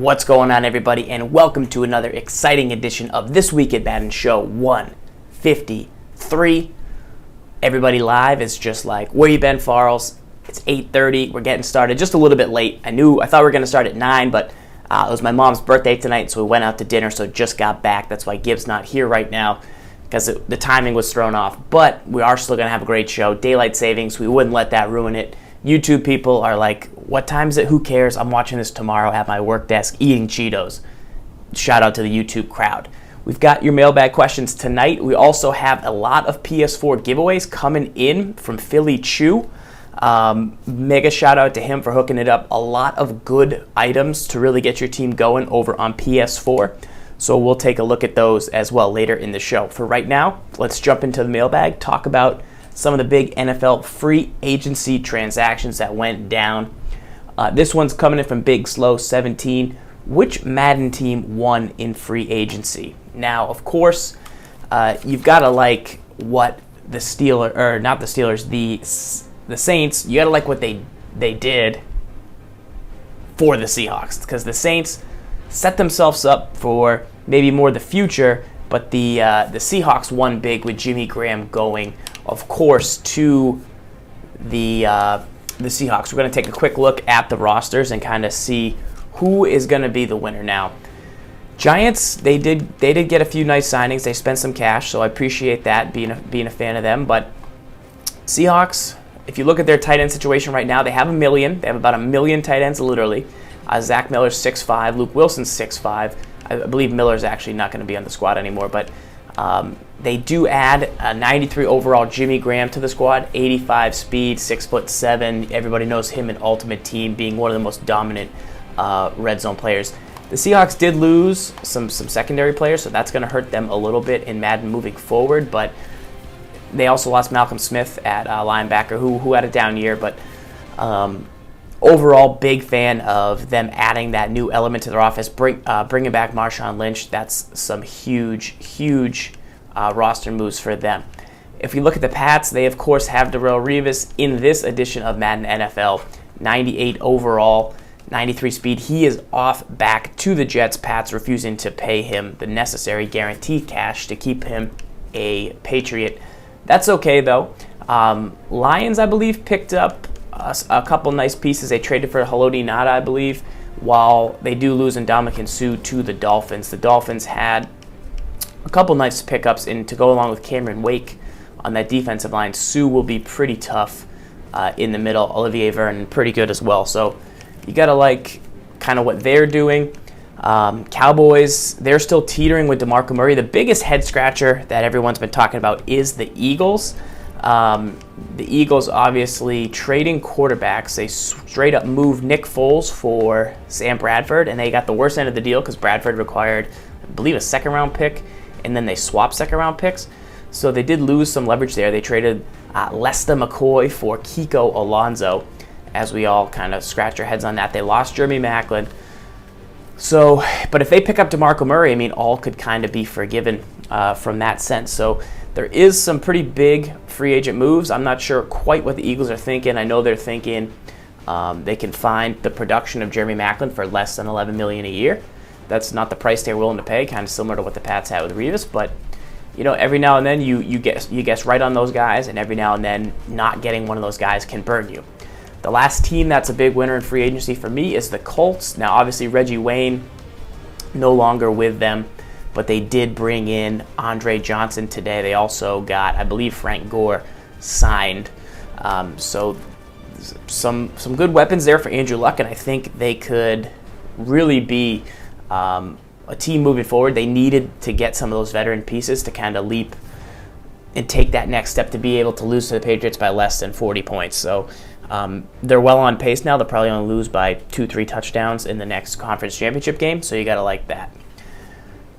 What's going on, everybody, and welcome to another exciting edition of This Week at Madden Show 153. Everybody live is just like, where you been, Farrells? It's 8:30. We're getting started just a little bit late. I thought we were going to start at 9, but it was my mom's birthday tonight, so we went out to dinner, so just got back. That's why Gibbs not here right now, because the timing was thrown off. But we are still going to have a great show. Daylight savings, we wouldn't let that ruin it. YouTube people are like, what time is it? Who cares? I'm watching this tomorrow at my work desk eating Cheetos. Shout out to the YouTube crowd. We've got your mailbag questions tonight. We also have a lot of PS4 giveaways coming in from Philly Chew. Mega shout out to him for hooking it up. A lot of good items to really get your team going over on PS4. So we'll take a look at those as well later in the show. For right now, let's jump into the mailbag, talk about some of the big NFL free agency transactions that went down. This one's coming in from Big Slow 17. Which Madden team won in free agency? Now, of course, you've got to like what the Steelers, or not the Steelers, the Saints. You got to like what they did for the Seahawks, because the Saints set themselves up for maybe more the future, but the Seahawks won big with Jimmy Graham going, of course, to the Seahawks. We're going to take a quick look at the rosters and kind of see who is going to be the winner now. Giants, they did get a few nice signings. They spent some cash, so I appreciate that, being a fan of them. But Seahawks, if you look at their tight end situation right now, they have 1 million. They have about 1 million tight ends, literally. Zach Miller's 6'5", Luke Wilson's 6'5". I believe Miller's actually not going to be on the squad anymore, but they do add a 93 overall Jimmy Graham to the squad, 85 speed, 6'7". Everybody knows him in Ultimate Team, being one of the most dominant red zone players. The Seahawks did lose some secondary players, so that's going to hurt them a little bit in Madden moving forward, but they also lost Malcolm Smith at linebacker, who had a down year, but overall, big fan of them adding that new element to their offense, bringing back Marshawn Lynch. That's some huge roster moves for them. If you look at the Pats, they, of course, have Darrelle Revis in this edition of Madden NFL, 98 overall, 93 speed. He is off back to the Jets. Pats refusing to pay him the necessary guaranteed cash to keep him a Patriot. That's okay, though. Lions, I believe, picked up a couple nice pieces. They traded for Haloti Ngata, I believe, while they do lose Ndamukong Suh to the Dolphins. The Dolphins had a couple nice pickups in to go along with Cameron Wake on that defensive line. Suh will be pretty tough in the middle. Olivier Vernon, pretty good as well. So you got to like kind of what they're doing. Cowboys, they're still teetering with DeMarco Murray. The biggest head scratcher that everyone's been talking about is the Eagles. The Eagles obviously trading quarterbacks. They straight up moved Nick Foles for Sam Bradford, and they got the worst end of the deal because Bradford required, I believe, a second-round pick, and then they swapped second-round picks. So they did lose some leverage there. They traded Lester McCoy for Kiko Alonso, as we all kind of scratch our heads on that. They lost Jeremy Maclin. So, but if they pick up DeMarco Murray, I mean, all could kind of be forgiven from that sense. So there is some pretty big free agent moves. I'm not sure quite what the Eagles are thinking. I know they're thinking they can find the production of Jeremy Maclin for less than $11 million a year. That's not the price they're willing to pay, kind of similar to what the Pats had with Revis. But you know, every now and then you guess right on those guys, and every now and then not getting one of those guys can burn you. The last team that's a big winner in free agency for me is the Colts. Now, obviously, Reggie Wayne no longer with them, but they did bring in Andre Johnson today. They also got, I believe, Frank Gore signed. So some good weapons there for Andrew Luck, and I think they could really be a team moving forward. They needed to get some of those veteran pieces to kind of leap and take that next step to be able to lose to the Patriots by less than 40 points. So they're well on pace now. They'll probably only lose by 2-3 touchdowns in the next conference championship game, so you got to like that.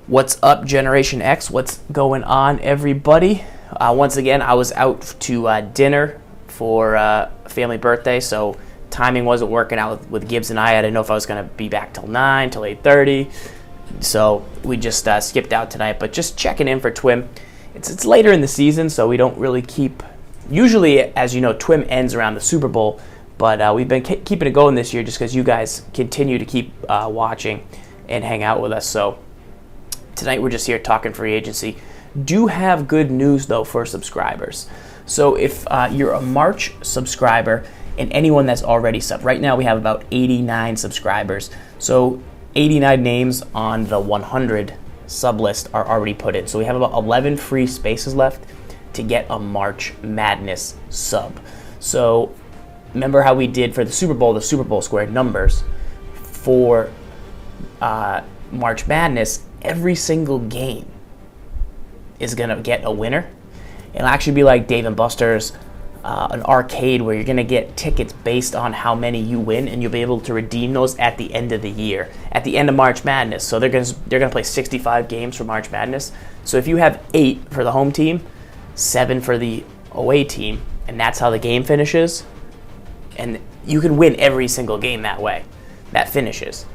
What's up, Generation X? What's going on, everybody? Once again, I was out to dinner for a family birthday, so timing wasn't working out with Gibbs and I didn't know if I was going to be back till 9, till 8:30, so we just skipped out tonight. But just checking in for TWIM. It's later in the season, so we don't really keep... Usually, as you know, TWIM ends around the Super Bowl, But we've been keeping it going this year just because you guys continue to keep watching and hang out with us. So tonight we're just here talking free agency. Do have good news, though, for subscribers. So if you're a March subscriber and anyone that's already subbed, right now we have about 89 subscribers. So 89 names on the 100 sub list are already put in. So we have about 11 free spaces left to get a March Madness sub. So remember how we did for the Super Bowl squared numbers for March Madness, every single game is going to get a winner. It'll actually be like Dave & Buster's, an arcade where you're going to get tickets based on how many you win, and you'll be able to redeem those at the end of the year, at the end of March Madness. So they're going to play 65 games for March Madness. So if you have 8 for the home team, 7 for the away team, and that's how the game finishes, and you can win every single game that way. That finishes.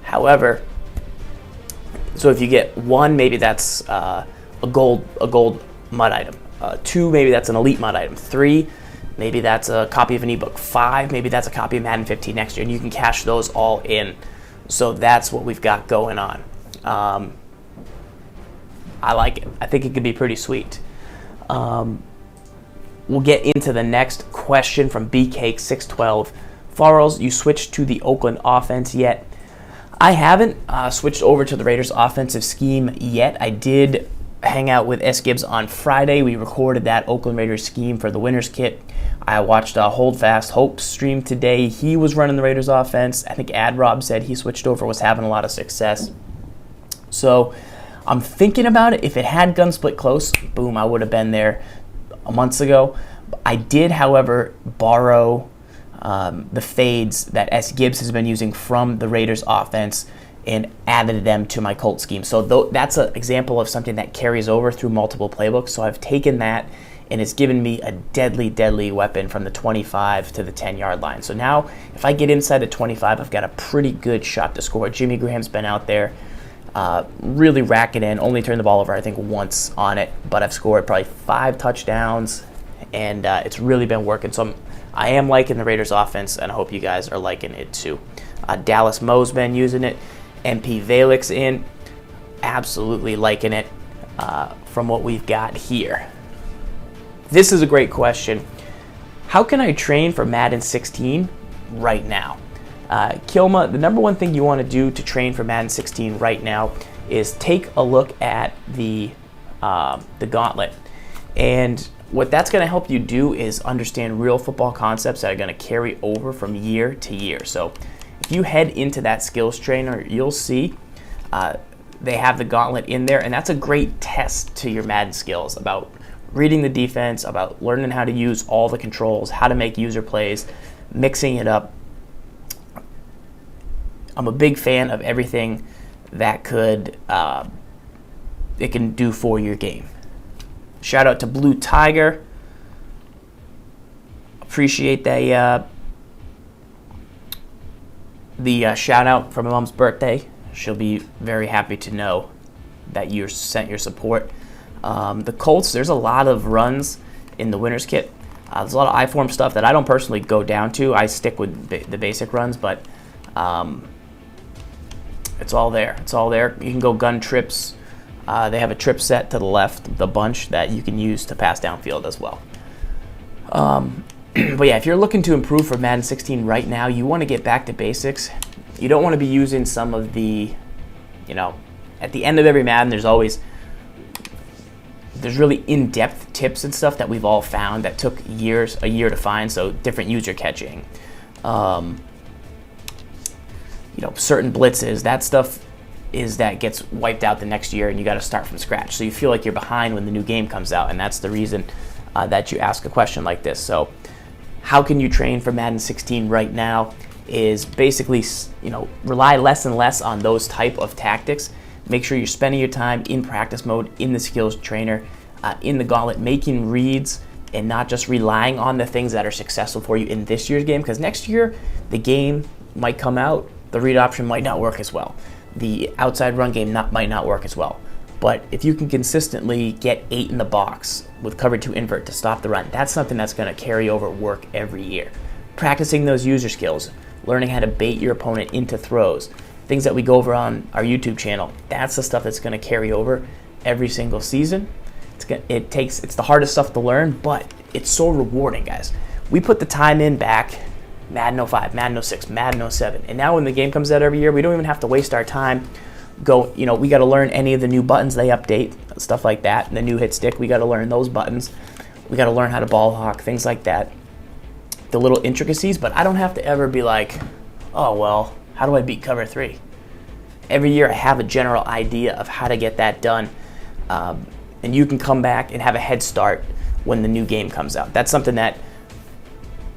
However, so if you get 1, maybe that's a gold MUT item. 2, maybe that's an elite MUT item. 3, maybe that's a copy of an ebook. 5, maybe that's a copy of Madden 15 next year, and you can cash those all in. So that's what we've got going on. I like it. I think it could be pretty sweet. We'll get into the next question from BCake612. Farrells, you switched to the Oakland offense yet? I haven't switched over to the Raiders offensive scheme yet. I did hang out with S. Gibbs on Friday. We recorded that Oakland Raiders scheme for the winner's kit. I watched Hold Fast Hope stream today. He was running the Raiders offense. I think Ad Rob said he switched over, was having a lot of success. So I'm thinking about it. If it had gun split close, boom, I would have been there months ago. I did, however, borrow the fades that S. Gibbs has been using from the Raiders offense and added them to my Colt scheme. So that's an example of something that carries over through multiple playbooks. So I've taken that, and it's given me a deadly, deadly weapon from the 25 to the 10-yard line. So now if I get inside the 25, I've got a pretty good shot to score. Jimmy Graham's been out there really racking in, only turned the ball over, I think, once on it, but I've scored probably 5 touchdowns, and it's really been working. So I am liking the Raiders offense, and I hope you guys are liking it too. Dallas Moe's been using it. MP Valix in, absolutely liking it from what we've got here. This is a great question. How can I train for Madden 16 right now? Kilma, the number one thing you want to do to train for Madden 16 right now is take a look at the gauntlet. And what that's going to help you do is understand real football concepts that are going to carry over from year to year. So if you head into that skills trainer, you'll see they have the gauntlet in there, and that's a great test to your Madden skills about reading the defense, about learning how to use all the controls, how to make user plays, mixing it up. I'm a big fan of everything that it can do for your game. Shout out to Blue Tiger. Appreciate that. The shout out for my mom's birthday. She'll be very happy to know that you sent your support. The Colts, there's a lot of runs in the winner's kit. There's a lot of I-form stuff that I don't personally go down to. I stick with the basic runs, but it's all there. It's all there. You can go gun trips. They have a trip set to the left, the bunch that you can use to pass downfield as well. But yeah, if you're looking to improve for Madden 16 right now, you want to get back to basics. You don't want to be using some of the, at the end of every Madden, there's really in-depth tips and stuff that we've all found that took a year to find. So different user catching, certain blitzes, that stuff that gets wiped out the next year, and you got to start from scratch. So you feel like you're behind when the new game comes out, and that's the reason that you ask a question like this. So how can you train for Madden 16 right now is basically, rely less and less on those type of tactics. Make sure you're spending your time in practice mode, in the skills trainer, in the gauntlet, making reads, and not just relying on the things that are successful for you in this year's game, because next year the game might come out, the read option might not work as well. The outside run game might not work as well. But if you can consistently get 8 in the box with cover 2 invert to stop the run, that's something that's going to carry over work every year. practicing those user skills, learning how to bait your opponent into throws, things that we go over on our YouTube channel. That's the stuff that's going to carry over every single season. It's the hardest stuff to learn, but it's so rewarding, guys. We put the time in back, Madden 05, Madden 06, Madden 07, and now when the game comes out every year, we don't even have to waste our time. We got to learn any of the new buttons they update, stuff like that. And the new hit stick, we got to learn those buttons. We got to learn how to ball hawk, things like that. The little intricacies, but I don't have to ever be like, oh, well, how do I beat cover 3? Every year I have a general idea of how to get that done. And you can come back and have a head start when the new game comes out. That's something that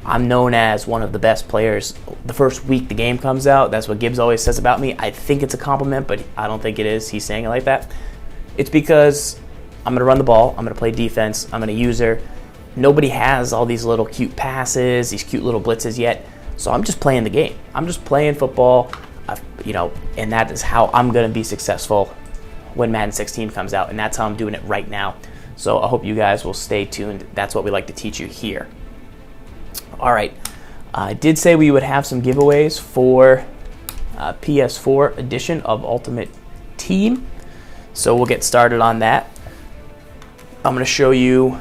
I'm known as one of the best players. The first week the game comes out, that's what Gibbs always says about me. I think it's a compliment, but I don't think it is. He's saying it like that. It's because I'm going to run the ball. I'm going to play defense. I'm going to use her. Nobody has all these little cute passes, these cute little blitzes yet. So I'm just playing the game. I'm just playing football, and that is how I'm going to be successful when Madden 16 comes out, and that's how I'm doing it right now. So I hope you guys will stay tuned. That's what we like to teach you here. All right, I did say we would have some giveaways for PS4 edition of Ultimate Team, so we'll get started on that. I'm going to show you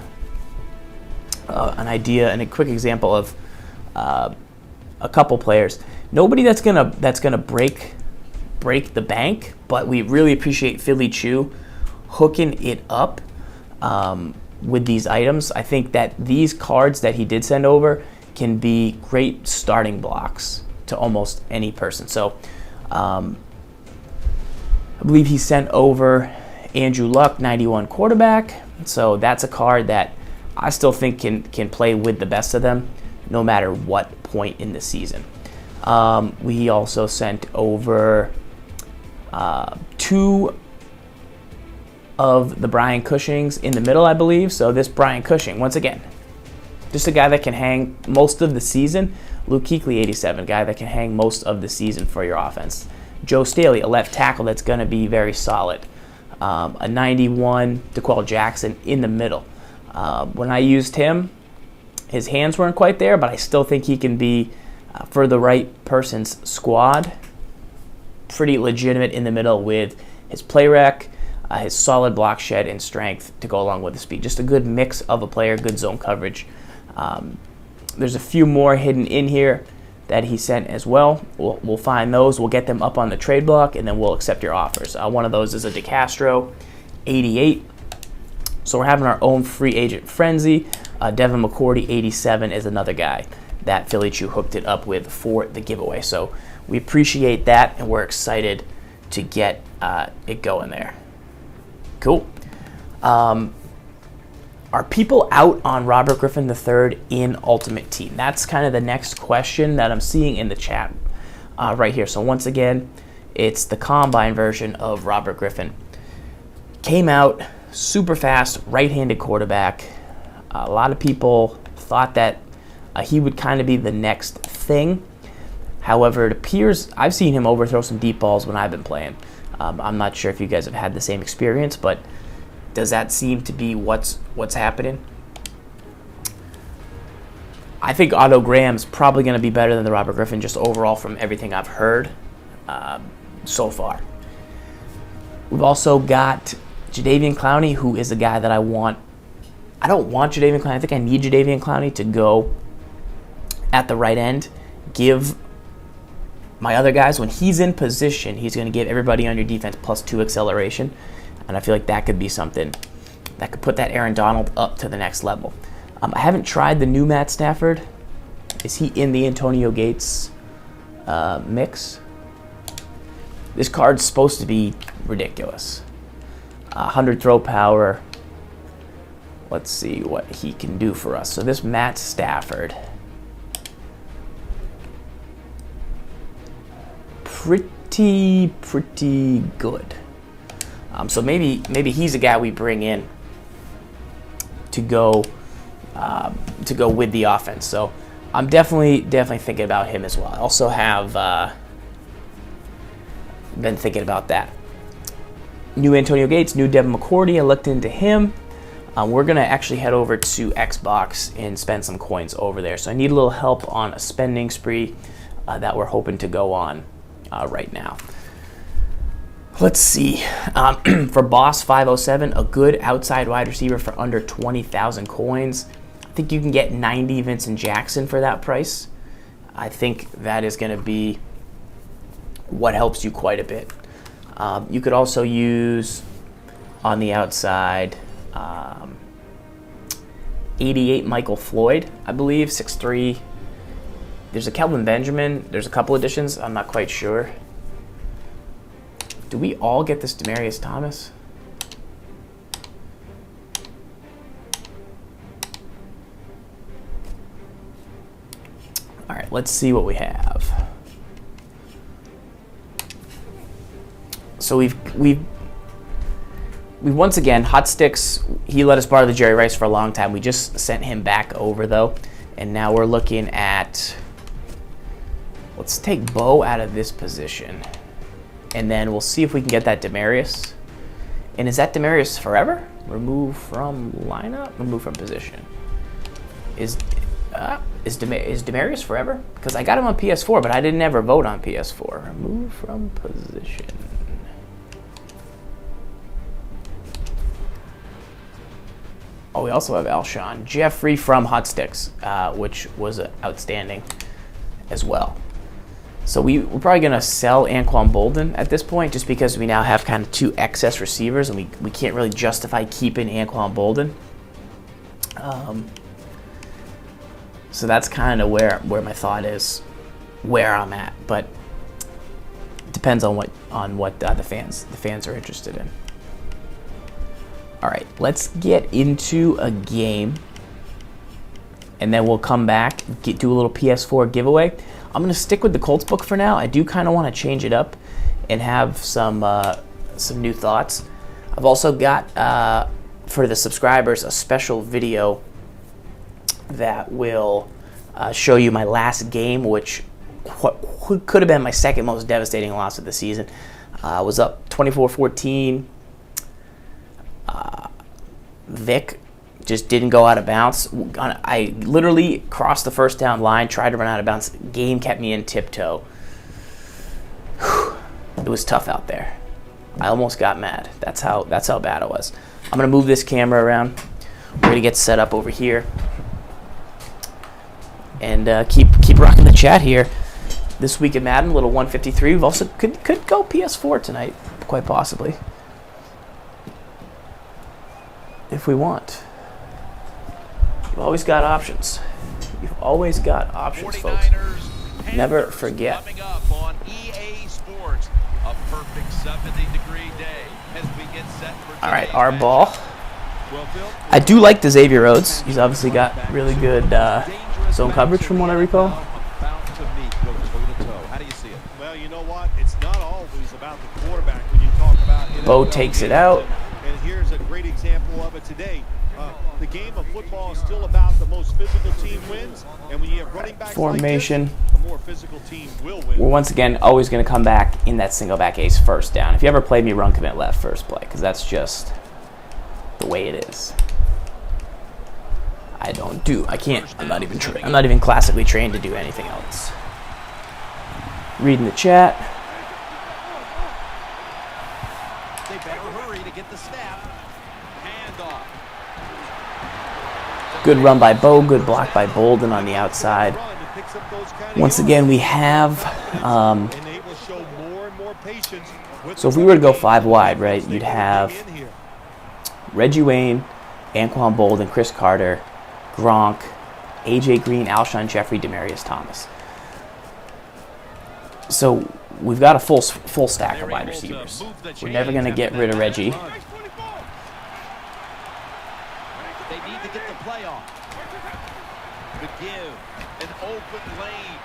an idea and a quick example of a couple players. Nobody that's gonna break the bank, but we really appreciate Philly Chew hooking it up with these items. I think that these cards that he did send over can be great starting blocks to almost any person. So I believe he sent over Andrew Luck, 91 quarterback. So that's a card that I still think can play with the best of them no matter what point in the season. We also sent over 2 of the Brian Cushings in the middle, I believe. So this Brian Cushing, once again, just a guy that can hang most of the season. Luke Kuechly, 87, guy that can hang most of the season for your offense. Joe Staley, a left tackle that's going to be very solid. A 91, DeQuell Jackson in the middle. When I used him, his hands weren't quite there, but I still think he can be, for the right person's squad, pretty legitimate in the middle with his play rec, his solid block shed, and strength to go along with the speed. Just a good mix of a player, good zone coverage. There's a few more hidden in here that he sent as well. We'll find those. We'll get them up on the trade block, and then we'll accept your offers. One of those is a DeCastro, 88. So we're having our own free agent frenzy. Devin McCourty, 87, is another guy that Philly Chew hooked it up with for the giveaway. So we appreciate that, and we're excited to get it going there. Cool. Are people out on Robert Griffin III in Ultimate Team? That's kind of the next question that I'm seeing in the chat right here. So once again, it's the Combine version of Robert Griffin. Came out super fast, right-handed quarterback. A lot of people thought that he would kind of be the next thing. However, it appears I've seen him overthrow some deep balls when I've been playing. I'm not sure if you guys have had the same experience, but does that seem to be what's happening? I think Otto Graham's probably going to be better than the Robert Griffin, just overall from everything I've heard so far. We've also got Jadeveon Clowney, who is a guy that I want. I don't want Jadeveon Clowney. I think I need Jadeveon Clowney to go at the right end. Give my other guys, when he's in position, he's going to give everybody on your defense +2 acceleration. And I feel like that could be something that could put that Aaron Donald up to the next level. I haven't tried the new Matt Stafford. Is he in the Antonio Gates mix? This card's supposed to be ridiculous. 100 throw power. Let's see what he can do for us. So this Matt Stafford, pretty good. So maybe he's a guy we bring in to go with the offense. So I'm definitely thinking about him as well. I also have been thinking about that. New Antonio Gates, new Devin McCourty. I looked into him. we're going to actually head over to Xbox and spend some coins over there. So I need a little help on a spending spree that we're hoping to go on right now. Let's see. For Boss 507, a good outside wide receiver for under 20,000 coins. I think you can get 90 Vincent Jackson for that price. I think that is going to be what helps you quite a bit. You could also use on the outside 88 Michael Floyd, I believe, 6'3". There's a Kelvin Benjamin. There's a couple editions. I'm not quite sure. Do we all get this Demaryius Thomas? All right, let's see what we have. So we've once again, Hot Sticks, he let us borrow the Jerry Rice for a long time. We just sent him back over though, and now we're looking at, let's take Bo out of this position. And then we'll see if we can get that Demaryius. And is that Demaryius forever? Remove from lineup? Remove from position. Is Demaryius forever? Because I got him on PS4, but I didn't ever vote on PS4. Remove from position. Oh, we also have Alshon Jeffrey from Hot Sticks, which was outstanding as well. So we're probably going to sell Anquan Bolden at this point just because we now have kind of two excess receivers and we can't really justify keeping Anquan Bolden. So that's kind of where my thought is, where I'm at. But it depends on what the fans are interested in. All right, let's get into a game. And then we'll come back, do a little PS4 giveaway. I'm going to stick with the Colts book for now. I do kind of want to change it up and have some new thoughts. I've also got, for the subscribers, a special video that will show you my last game, which could have been my second most devastating loss of the season. I was up 24-14. Vic just didn't go out of bounds. I literally crossed the first down line, tried to run out of bounds. Game kept me in tiptoe. It was tough out there. I almost got mad. That's how bad it was. I'm gonna move this camera around. We're gonna get set up over here and keep rocking the chat here. This week in Madden, little 153. We've also could go PS4 tonight, quite possibly, if we want. You've always got options. You've always got options, folks. Never forget. Coming up on EA Sports, a perfect 70-degree day as we get set for all right, our ball. I do like the Xavier Rhodes. He's obviously got really good zone coverage from what I recall. How do you see it? Well, you know what? It's not always about the quarterback when you talk about it. Bo takes it out. And here's a great example of it today. The game of football is still about the most physical team wins, and when you have running backs formation, like this, the more physical team will win. We're once again always going to come back in that single back ace first down. If you ever played me, run commit left first play, because that's just the way it is. I'm not even classically trained to do anything else. Reading the chat. They better hurry to get the snap. Hand off. Good run by Bo, good block by Bolden on the outside. Once again, we have, so if we were to go 5 wide, right, you'd have Reggie Wayne, Anquan Bolden, Chris Carter, Gronk, AJ Green, Alshon Jeffrey, Demaryius Thomas. So we've got a full stack of wide receivers. We're never going to get rid of Reggie. They need to get the play off. The give, an open lane.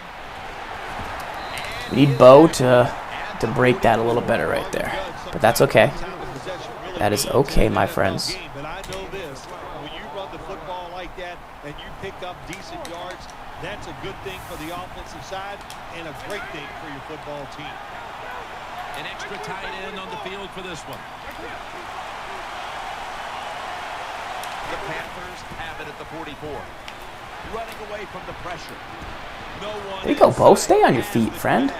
We need Bo to break that a little better right there. But that's okay. That is okay, my friends. But I know this, when you run the football like that and you pick up decent yards, that's a good thing for the offensive side and a great thing for your football team. An extra tight end on the field for this one. The Panthers have it at the 44. Running away from the pressure. No one. There you go, Bo. Stay on your feet, friend.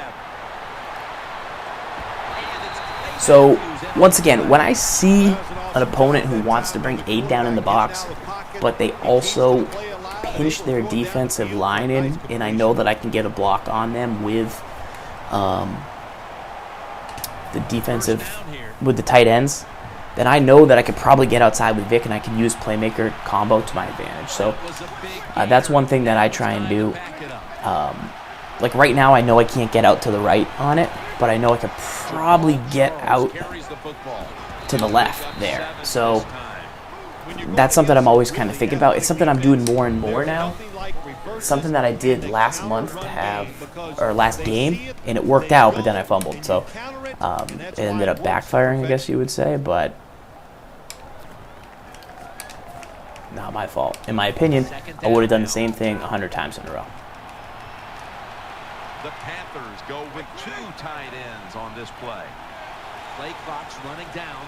So, once again, when I see an opponent who wants to bring 8 down in the box, but they also pinch their defensive line in, and I know that I can get a block on them with the tight ends, then I know that I could probably get outside with Vic and I can use playmaker combo to my advantage. So that's one thing that I try and do. Like right now, I know I can't get out to the right on it, but I know I could probably get out to the left there. So that's something I'm always kind of thinking about. It's something I'm doing more and more now. Something that I did last month to have, or last game, and it worked out, but then I fumbled. So it ended up backfiring, I guess you would say, but not my fault. In my opinion, I would have done the same thing 100 times in a row. The Panthers go with 2 tight ends on this play. Play clock's running down.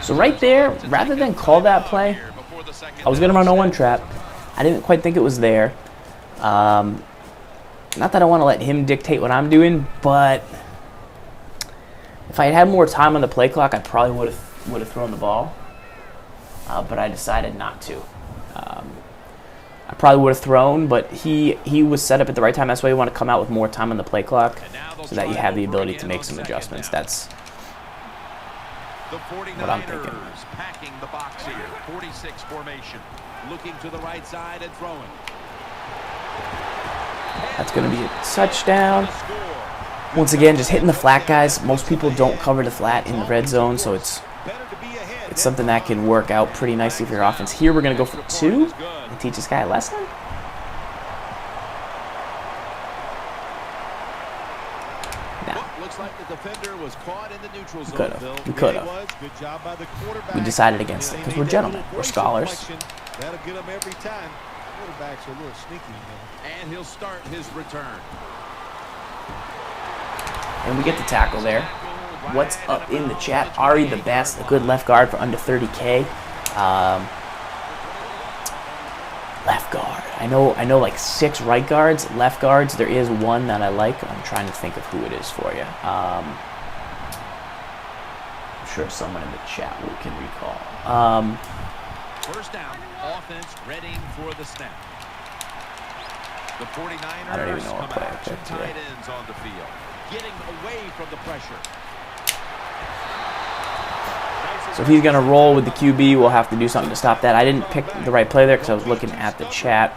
So right there, rather than call that play, I was going to run a 1 trap. I didn't quite think it was there. Not that I want to let him dictate what I'm doing, but if I had had more time on the play clock, I probably would have thrown the ball. But I decided not to. I probably would have thrown, but he was set up at the right time. That's why you want to come out with more time on the play clock so that you have the ability to make some adjustments. That's what I'm thinking. Packing the box here. 46 formation. Looking to the right side and throwing. That's going to be a touchdown. Once again, just hitting the flat, guys. Most people don't cover the flat in the red zone, so it's something that can work out pretty nicely for your offense. Here we're going to go for 2 and teach this guy a lesson. Looks like the defender was caught in the neutral zone. We could have. We decided against it because we're gentlemen. We're scholars. That'll get him every time. Quarterbacks are a little sneaky. And he'll start his return. And we get the tackle there. What's up in the chat? Ari the best, a good left guard for under 30K. Left guard. I know like 6 right guards. Left guards, there is one that I like. I'm trying to think of who it is for you. I'm sure someone in the chat can recall. First down, offense ready for the snap. The 49ers I don't even know what play I out. 2 picked tight here. ends on the field. Getting away from the pressure. So if he's going to roll with the QB, we'll have to do something to stop that. I didn't pick the right play there because I was looking at the chat.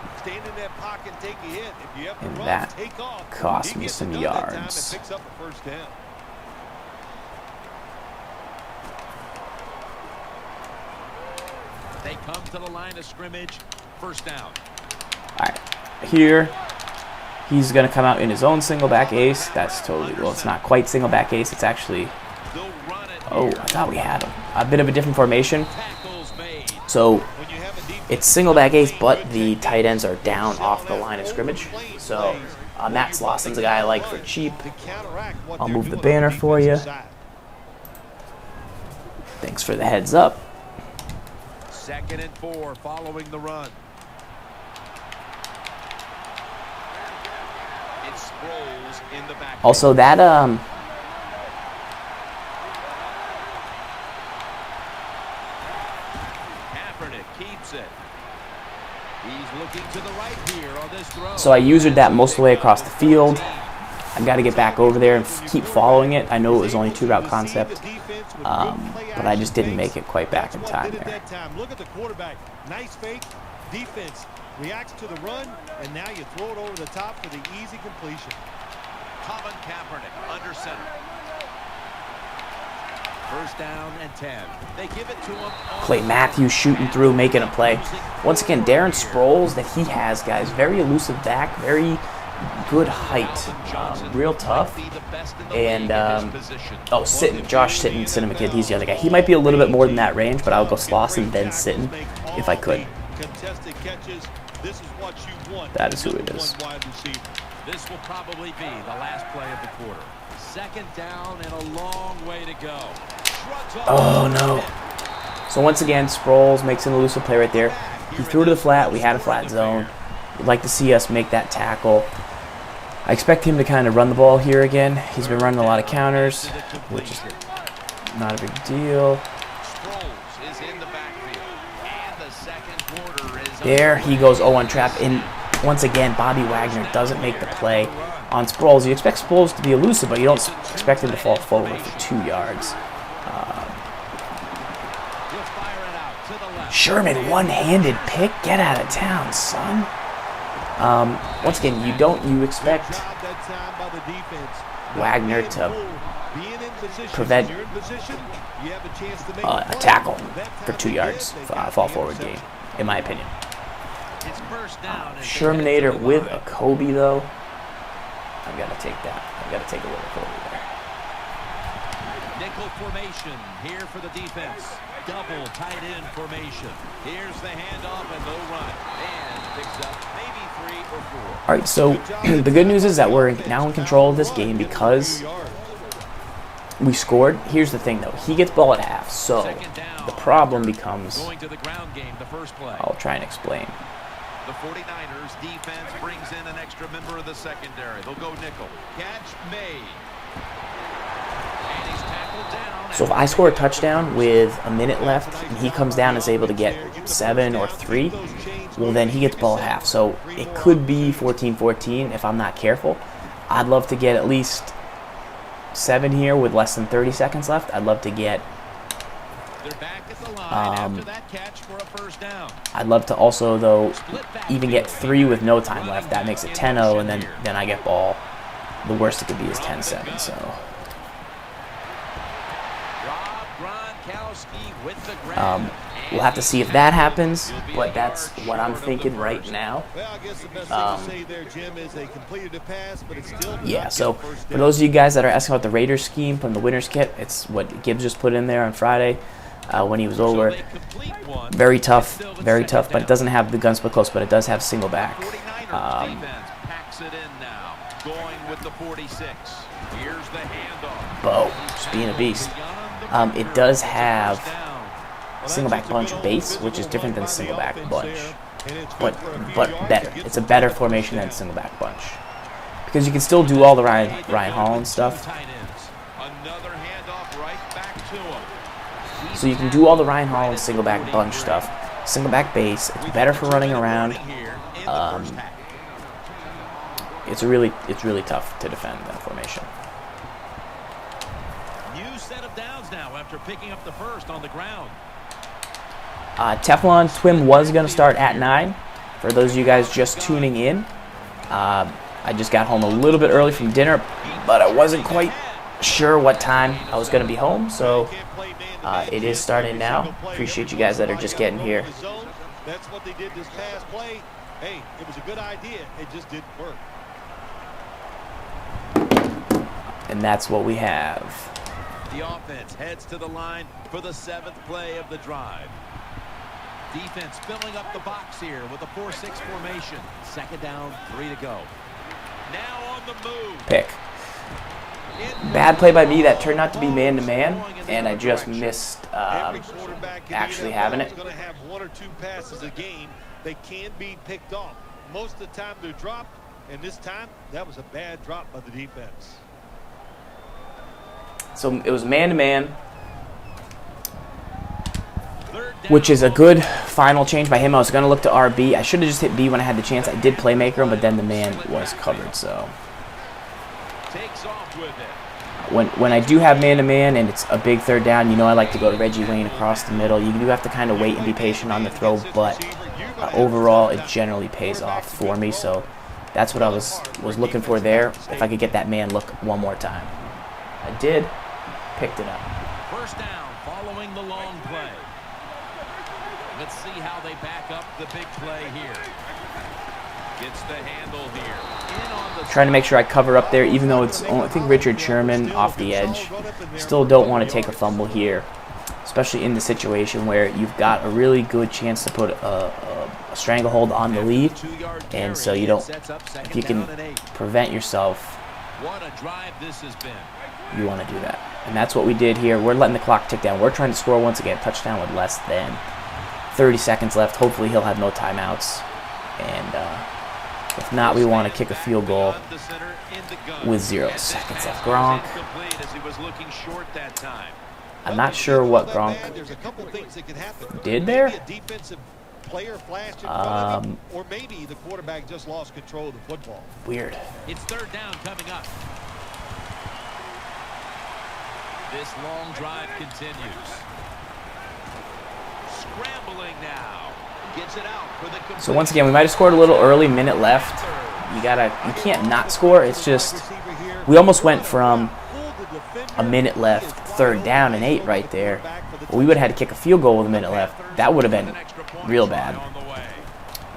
And that cost me some yards. They come to the line of scrimmage. First down. All right. Here, he's going to come out in his own single back ace. That's totally, well, it's not quite single back ace. It's actually, oh, I thought we had him. A bit of a different formation. So it's single back ace, but the tight ends are down off the line of scrimmage. So Matt Slosson's a guy I like for cheap. I'll move the banner for you. Thanks for the heads up. 2nd and 4 following the run. It Sproles in the back. Also, that keeps it. He's looking to the right here on this throw. So I used that most of the way across the field. I've got to get back over there and keep following it. I know it was only 2-route concept, but I just didn't make it quite back in time there. Look at the quarterback. Nice fake. Defense reacts to the run, and now you throw it over the top for the easy completion. Colin Kaepernick under center. First down and 10. They give it to him. Clay Matthews shooting through, making a play. Once again, Darren Sproles that he has, guys. Very elusive back, very good height. Real tough. And, Josh Sitton kid, he's the other guy. He might be a little bit more than that range, but I'll go Slauson, then Sitton if I could. That is who it is. This will probably be the last play of the quarter. 2nd down and a long way to go. Oh, no. So once again, Sproles makes an elusive play right there. He threw to the flat. We had a flat zone. We'd like to see us make that tackle. I expect him to kind of run the ball here again. He's been running a lot of counters, which is not a big deal. There he goes 0-1 trap. And once again, Bobby Wagner doesn't make the play on Sproles. You expect Sproles to be elusive, but you don't expect him to fall forward for 2 yards. Sherman, one-handed pick. Get out of town, son. Once again, you expect Wagner to prevent a tackle for 2 yards, fall forward game, in my opinion. Shermanator with a Kobe though. I've got to take that. I've got to take a little Kobe there. Nickel formation here for the defense. Double tight end formation. Here's the handoff and no run. And picks up maybe 3 or 4. All right, so the good news is that we're now in control of this game because we scored. Here's the thing, though. He gets ball at half, so the problem becomes... I'll try and explain. The 49ers defense brings in an extra member of the secondary. They'll go nickel. Catch made. And he's tackled down. So if I score a touchdown with a minute left and he comes down and is able to get 7 or 3, well, then he gets ball at half. So it could be 14-14 if I'm not careful. I'd love to get at least 7 here with less than 30 seconds left. I'd love to get... I'd love to also, though, even get 3 with no time left. That makes it 10-0, and then I get ball. The worst it could be is 10-7, so... we'll have to see if that happens, but that's what I'm thinking right now. Yeah, so for those of you guys that are asking about the Raiders scheme from the winner's kit, it's what Gibbs just put in there on Friday when he was over. Very tough, but it doesn't have the gun split close, but it does have single back. Bo, just being a beast. It does have single back bunch base, which is different than single back bunch, but better. It's a better formation than single back bunch because you can still do all the Ryan Holland stuff. So you can do all the Ryan Holland single back bunch stuff, single back base. It's better for running around. It's really tough to defend that formation. New set of downs now after picking up the first on the ground. Teflon TWIM was going to start at 9. For those of you guys just tuning in, I just got home a little bit early from dinner, but I wasn't quite sure what time I was going to be home, so it is starting now. Appreciate you guys that are just getting here. That's what they did this past play. Hey, it was a good idea. It just didn't work. And that's what we have. The offense heads to the line for the 7th play of the drive. Defense filling up the box here with a 4-6 formation. 2nd down, 3 to go. Now on the move. Pick. Bad play by me. That turned out to be man-to-man, and I just missed actually having it. Going to have 1 or 2 passes a game. They can be picked off. Most of the time they're dropped, and this time that was a bad drop by the defense. So it was man-to-man, which is a good final change by him. I was going to look to RB. I should have just hit B when I had the chance. I did playmaker him, but then the man was covered. So when I do have man-to-man and it's a big 3rd down, you know I like to go to Reggie Wayne across the middle. You do have to kind of wait and be patient on the throw, but overall it generally pays off for me. So that's what I was looking for there. If I could get that man look one more time. I did. Picked it up. 1st down following the long play. Let's see how they back up the big play here. Gets the handle here. In on the trying to make sure I cover up there, even though it's only, I think Richard Sherman off the edge. Still don't want to take a fumble here, especially in the situation where you've got a really good chance to put a stranglehold on the lead, and so you don't. If you can prevent yourself, what a drive this has been. You want to do that. And that's what we did here. We're letting the clock tick down. We're trying to score once again. Touchdown with less than 30 seconds left. Hopefully he'll have no timeouts. And if not, we want to kick a field goal with 0 seconds left. Gronk. I'm not sure what Gronk did there. Or maybe the quarterback just lost control of the football. Weird. It's third down coming up. This long drive continues. Scrambling now. Gets it out for the So once again, we might have scored a little early, minute left. You can't not score. It's just we almost went from a minute left, third down and 8 right there. We would have had to kick a field goal with a minute left. That would have been real bad.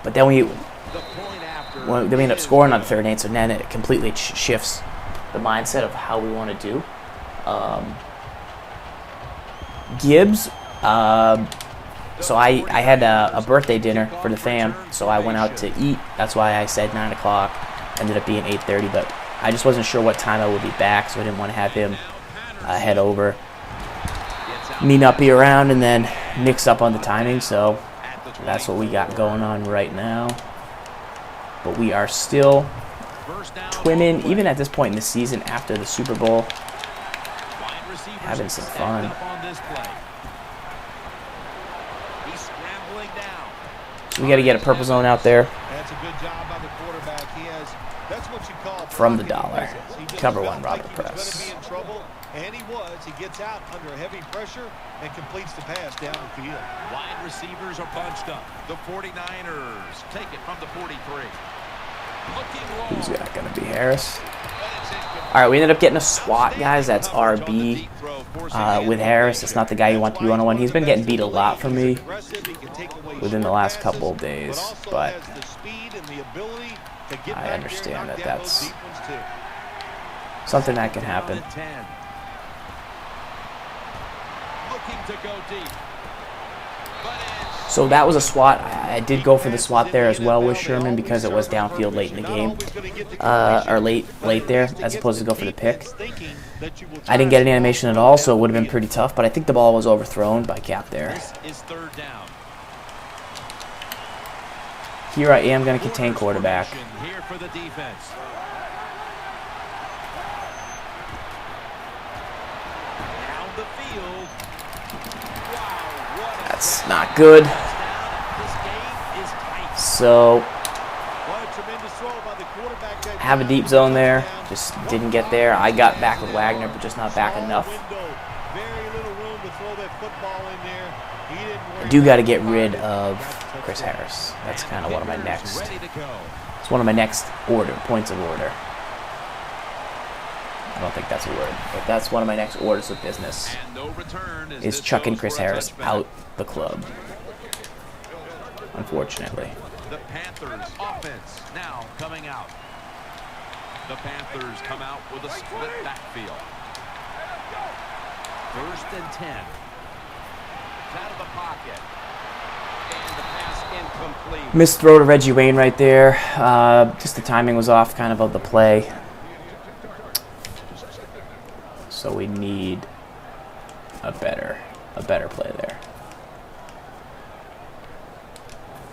But then we end up scoring on 3rd and 8, so then it completely shifts the mindset of how we want to do. Gibbs, so I had a birthday dinner for the fam, so I went out to eat. That's why I said 9 o'clock. Ended up being 8:30, but I just wasn't sure what time I would be back, so I didn't want to have him head over, meet up here around, and then mix up on the timing. So that's what we got going on right now. But we are still twimming, even at this point in the season after the Super Bowl, having some fun. So we got to get a purple zone out there from the dollar. Cover one, Robert Press. And he gets out under heavy pressure and completes the pass down the field. Wide receivers are bunched up. The 49ers take it from the 43. Who's that going to be? Harris. All right, we ended up getting a SWAT, guys. That's RB with Harris. It's not the guy you want to be one-on-one. He's been getting beat a lot for me within the last couple of days, but I understand that that's something that can happen. So that was a SWAT. I did go for the SWAT there as well with Sherman because it was downfield late in the game, or late there, as opposed to go for the pick. I didn't get any animation at all, so it would have been pretty tough, but I think the ball was overthrown by Cap there. Here I am going to contain quarterback. That's not good. So, have a deep zone there. Just didn't get there. I got back with Wagner, but just not back enough. I do got to get rid of Chris Harris. That's kind of one of my next. It's one of my next points of order. I don't think that's a word, but that's one of my next orders of business. Is chucking Chris Harris out the club. Unfortunately. The Panthers offense now coming out. The Panthers come out with a split backfield. 1st and 10. Out of the pocket. And the pass incomplete. Missed throw to Reggie Wayne right there. Just the timing was off kind of the play. So we need a better play there.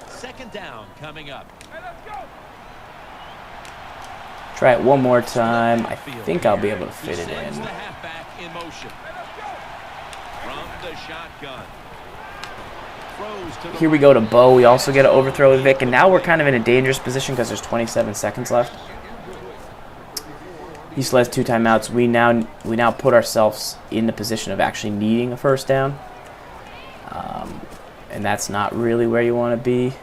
2nd down coming up. Try it one more time. I think I'll be able to fit it in. The halfback in motion. From the shotgun. Here we go to Bo. We also get an overthrow with Vic, and now we're kind of in a dangerous position because there's 27 seconds left. He still has 2 timeouts. We now put ourselves in the position of actually needing a 1st down, and that's not really where you want to be.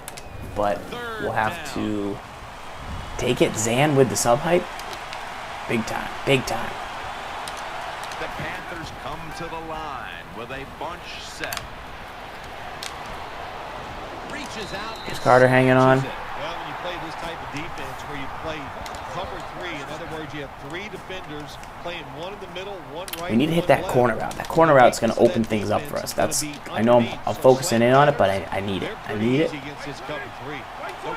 But we'll have to take it. Zan with the sub height, big time, big time. The Panthers come to the line with a bunch set. Reaches out. Is Carter hanging on? Well, when you play this type of defense where you play cover 3, in other words, you have 3 defenders playing one in the middle, one right. We need to hit that corner route. That corner route's going to open things up for us. I know I'm focusing in on it, but I need it. I need it. The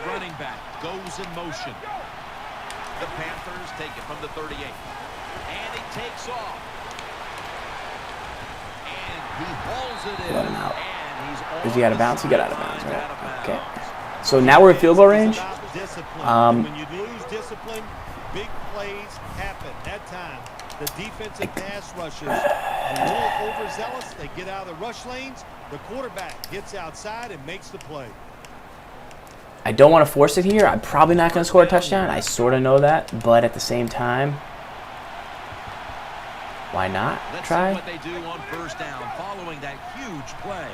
running back goes in motion. The Panthers take it from the 38. And he takes off. Let him out. Is he out of bounds? He got out of bounds, right? Okay. So now we're in field goal range. When you lose discipline, big plays happen. That time, the defensive pass rushers a little overzealous. They get out of the rush lanes. The quarterback gets outside and makes the play. I don't want to force it here. I'm probably not going to score a touchdown. I sort of know that, but at the same time, why not try? Let's see what they do on first down following that huge play.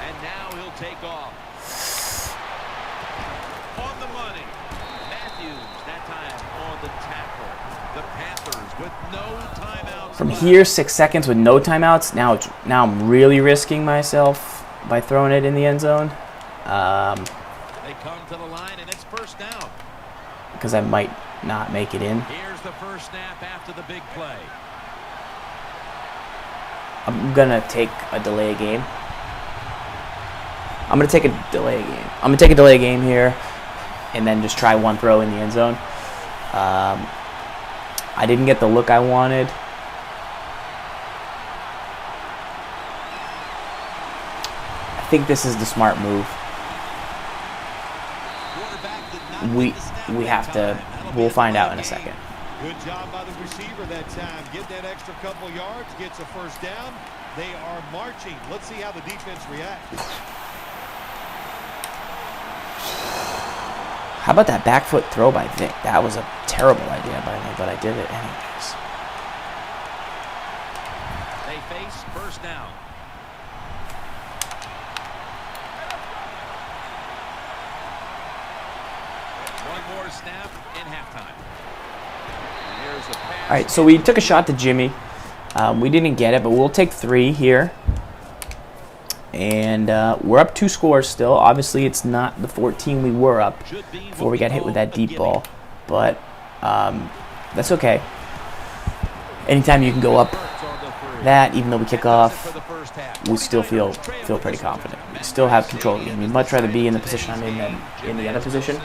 And now he'll take off. On the money. Matthews, that time on the tackle. The Panthers with no timeouts. From here, 6 seconds with no timeouts. Now I'm really risking myself by throwing it in the end zone. They come to the line and it's first down. Because I might not make it in. Here's the first snap after the big play. I'm going to take a delay game. I'm going to take a delay game here and then just try one throw in the end zone. I didn't get the look I wanted. I think this is the smart move. We have to. We'll find out in a second. Good job by the receiver that time. Get that extra couple yards, gets a first down. They are marching. Let's see how the defense reacts. How about that back foot throw by Vic? That was a terrible idea by me, but I did it anyways. They face first down. One more snap in halftime. Here's a pass. All right, so we took a shot to Jimmy. We didn't get it, but we'll take 3 here. And we're up 2 scores still. Obviously, it's not the 14 we were up before we got hit with that deep ball. But that's okay. Anytime you can go up that, even though we kick off, we still feel pretty confident. We still have control of the game. We'd much rather be in the position I'm in than in the other position.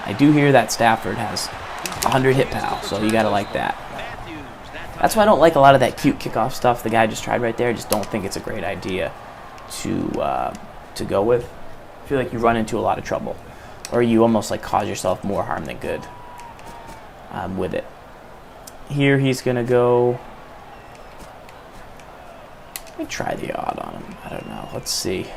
I do hear that Stafford has 100 hit PAL, so you got to like that. That's why I don't like a lot of that cute kickoff stuff the guy just tried right there. I just don't think it's a great idea to go with. I feel like you run into a lot of trouble, or you almost like cause yourself more harm than good with it. Here he's gonna go. Let me try the odd on him. I don't know. Let's see.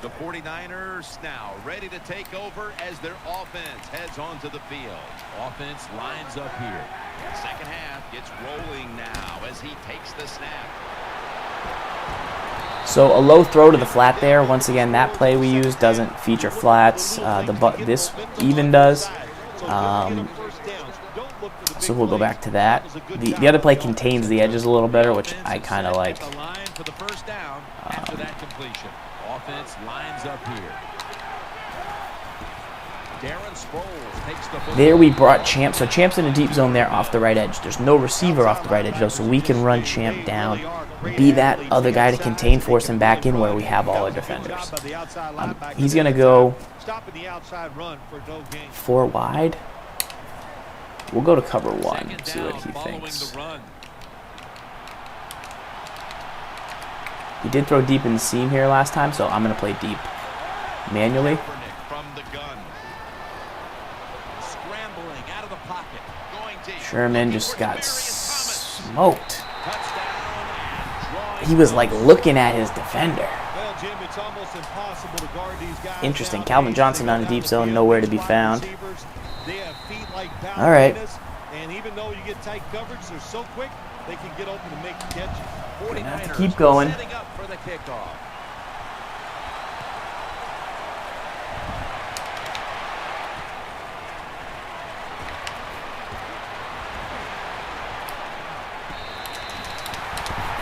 The 49ers now ready to take over as their offense heads onto the field. Offense lines up here. Second half gets rolling now as he takes the snap. So a low throw to the flat there. Once again, that play we use doesn't feature flats. This even does. So we'll go back to that. The other play contains the edges a little better, which I kind of like. Offense lines up here. There we brought Champ. So Champ's in a deep zone there off the right edge. There's no receiver off the right edge, though, so we can run Champ down, be that other guy to contain, force him back in where we have all our defenders. He's going to go 4 wide. We'll go to cover 1, see what he thinks. He did throw deep in the seam here last time, so I'm going to play deep manually. Sherman just got smoked. He was like looking at his defender. Interesting. Calvin Johnson on a deep zone, nowhere to be found. All right. And even though you get tight coverage, they're so quick, they can get open and make the catch. Gonna have to keep going.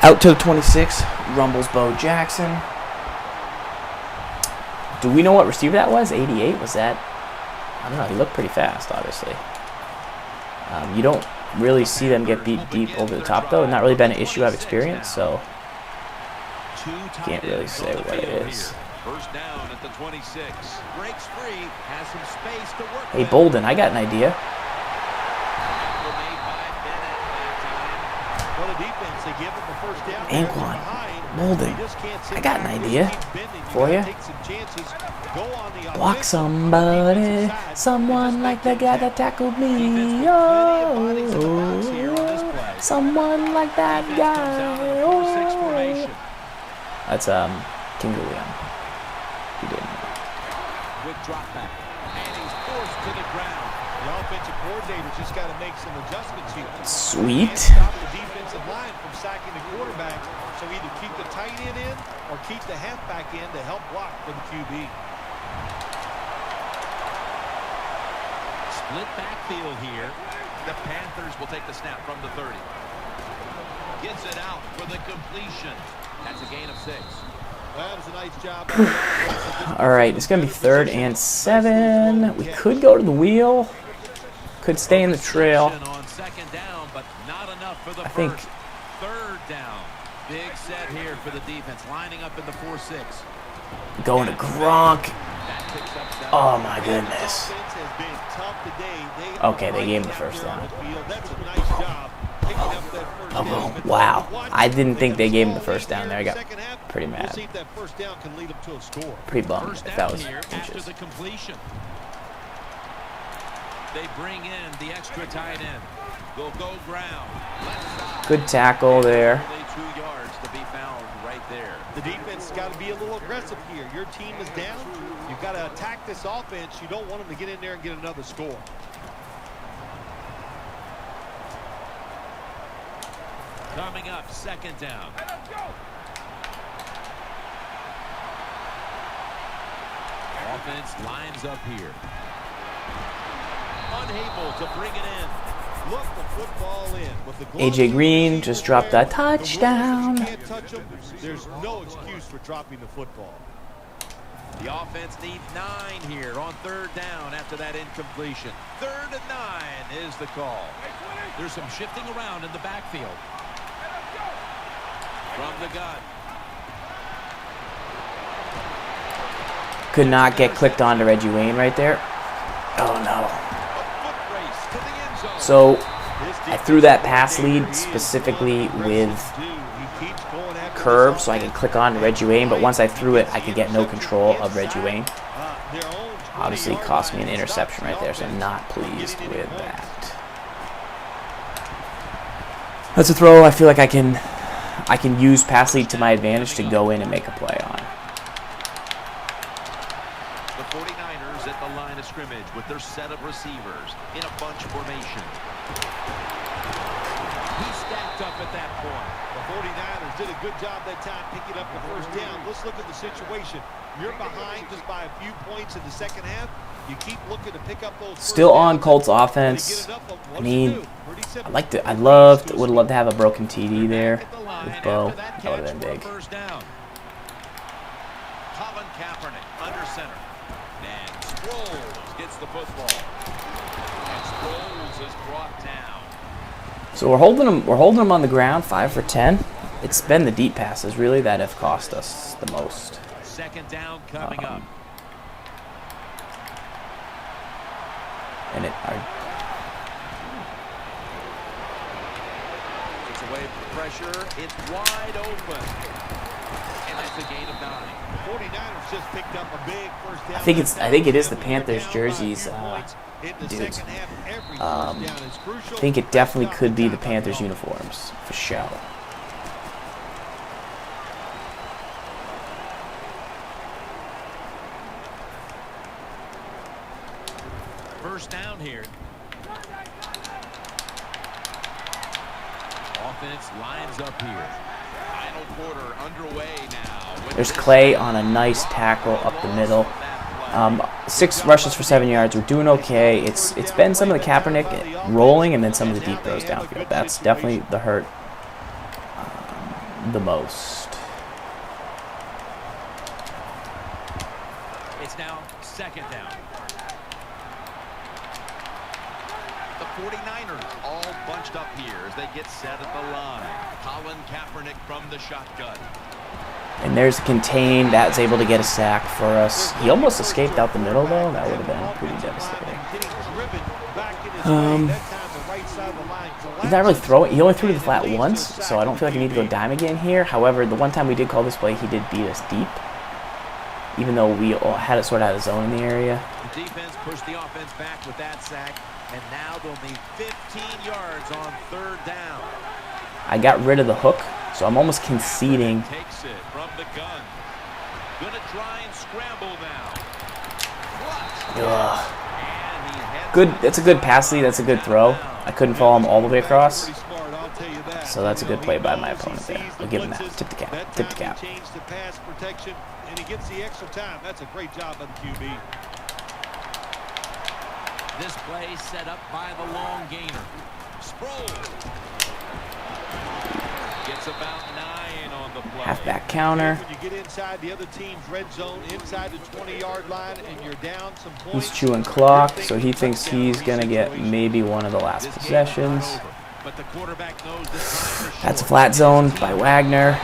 Out to the 26, rumbles Bo Jackson. Do we know what receiver that was? 88? Was that? I don't know. He looked pretty fast, obviously. You don't really see them get beat deep over the top, though. Not really been an issue I've experienced, so can't really say what it is. First down at the 26. Breaks free, has some space to work. Hey, Bolden, I got an idea. first down. Anquan, Molden, I got an idea for you. Block somebody, someone like the guy that tackled me. Oh, someone like that guy. Oh. That's King Leon. He didn't. Quick drop back. And he's forced to the ground. The offensive coordinator's just got to make some adjustments here. Sweet. Stop the defensive line from sacking the quarterback. So either keep the tight end in or keep the halfback in to help block for the QB. Split backfield here. The Panthers will take the snap from the 30. Gets it out for the completion. That's a gain of 6. That was a nice job. All right, it's going to be 3rd and 7. We could go to the wheel. Could stay in the trail. On second down, but not enough for the I think. 3rd down. Big set here for the defense, lining up in the 4-6. Going to Gronk. Oh, my goodness. Okay, they gave him the first down. Oh, wow. I didn't think they gave him the first down there. I got pretty mad. Pretty bummed if that was inches. They bring in the extra tight end. They'll go ground. Good tackle there. 2 yards to be found right there. The defense has got to be a little aggressive here. Your team is down. You've got to attack this offense. You don't want them to get in there and get another score. Coming up, 2nd down. Offense lines up here. Unable to bring it in. Look the football in. With the AJ Green just dropped a touchdown. Can't touch them. There's no excuse for dropping the football. The offense needs 9 here on 3rd down after that incompletion. 3rd and 9 is the call. There's some shifting around in the backfield. From the gun. Could not get clicked on to Reggie Wayne right there. Oh, no. So I threw that pass lead specifically with curve so I could click on to Reggie Wayne, but once I threw it, I could get no control of Reggie Wayne. Obviously, it cost me an interception right there, so I'm not pleased with that. That's a throw I feel like I can use pass lead to my advantage to go in and make a play on. The 49ers at the line of scrimmage with their set of receivers in a bunch formation. He stacked up at that point. The 49ers did a good job that time picking up the first down. Let's look at the situation. You're behind just by a few points in the second half. You keep looking to pick up those. Still on Colts offense. I mean, would have loved to have a broken TD there with Bo. That would have been big. Colin Kaepernick under center. And Sproles gets the football. And Sproles is brought down. So we're holding them on the ground, 5 for 10. It's been the deep passes really that have cost us the most. 2nd down coming up. And It's away from pressure. It's wide open. And that's a gain of 9. The 49ers just picked up a big first down. I think it is the Panthers jerseys, dudes. I think it definitely could be the Panthers uniforms for sure. First down here. Offense lines up here. Final quarter underway now. There's Clay on a nice tackle up the middle. 6 rushes for 7 yards. We're doing okay. It's been some of the Kaepernick rolling and then some of the deep throws downfield. That's definitely the hurt the most. It's now 2nd down. The 49ers all bunched up here as they get set at the line. Colin Kaepernick from the shotgun. And there's Contain that's able to get a sack for us. He almost escaped out the middle though. That would have been pretty devastating. side of the line. He's not really throwing. He only threw to the flat once, so I don't feel like I need to go dime again here. However, the one time we did call this play, he did beat us deep, even though we all had it sort of out of zone in the area. The defense pushed the offense back with that sack, and now they'll need 15 yards on 3rd down. I got rid of the hook, so I'm almost conceding. Takes it from the gun. Gonna try and scramble now. Ugh. Good. That's a good pass lead. That's a good throw. I couldn't follow him all the way across, so that's a good play by my opponent there. I'll give him that. Tip the cap. Tip the cap. Change the pass protection, and he gets the extra time. That's a great job by the QB. This play set up by the long gainer. Sproul gets about 9 on the play. Halfback counter. When you get inside the other team's red zone, inside the 20-yard line, and you're down some points. He's chewing clock, so he thinks he's gonna get maybe one of the last possessions. But the quarterback knows this time. That's a flat zone by Wagner,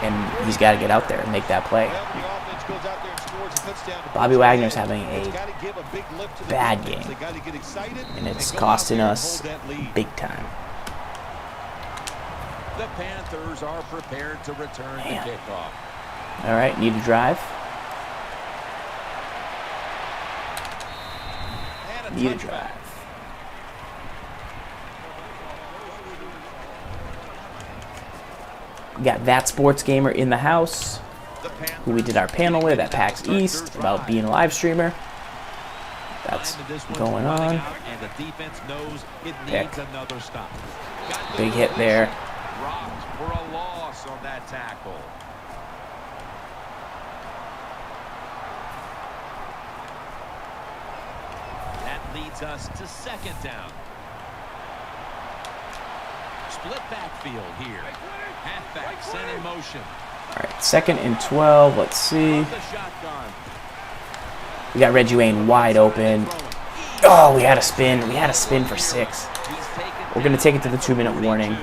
and he's got to get out there and make that play. Bobby Wagner's having a bad game, and it's costing us big time. The Panthers are prepared to return the kickoff. All right, need a drive. Need a drive. We got That Sports Gamer in the house, who we did our panel with at PAX East about being a live streamer. That's going on. Pick. Big hit there. For a loss on that tackle. That leads us to 2nd down. Split backfield here. Halfback sent in motion. All right, 2nd and 12. Let's see. We got Reggie Wayne wide open. Oh, we had a spin. We had a spin for 6. We're going to take it to the 2-minute warning.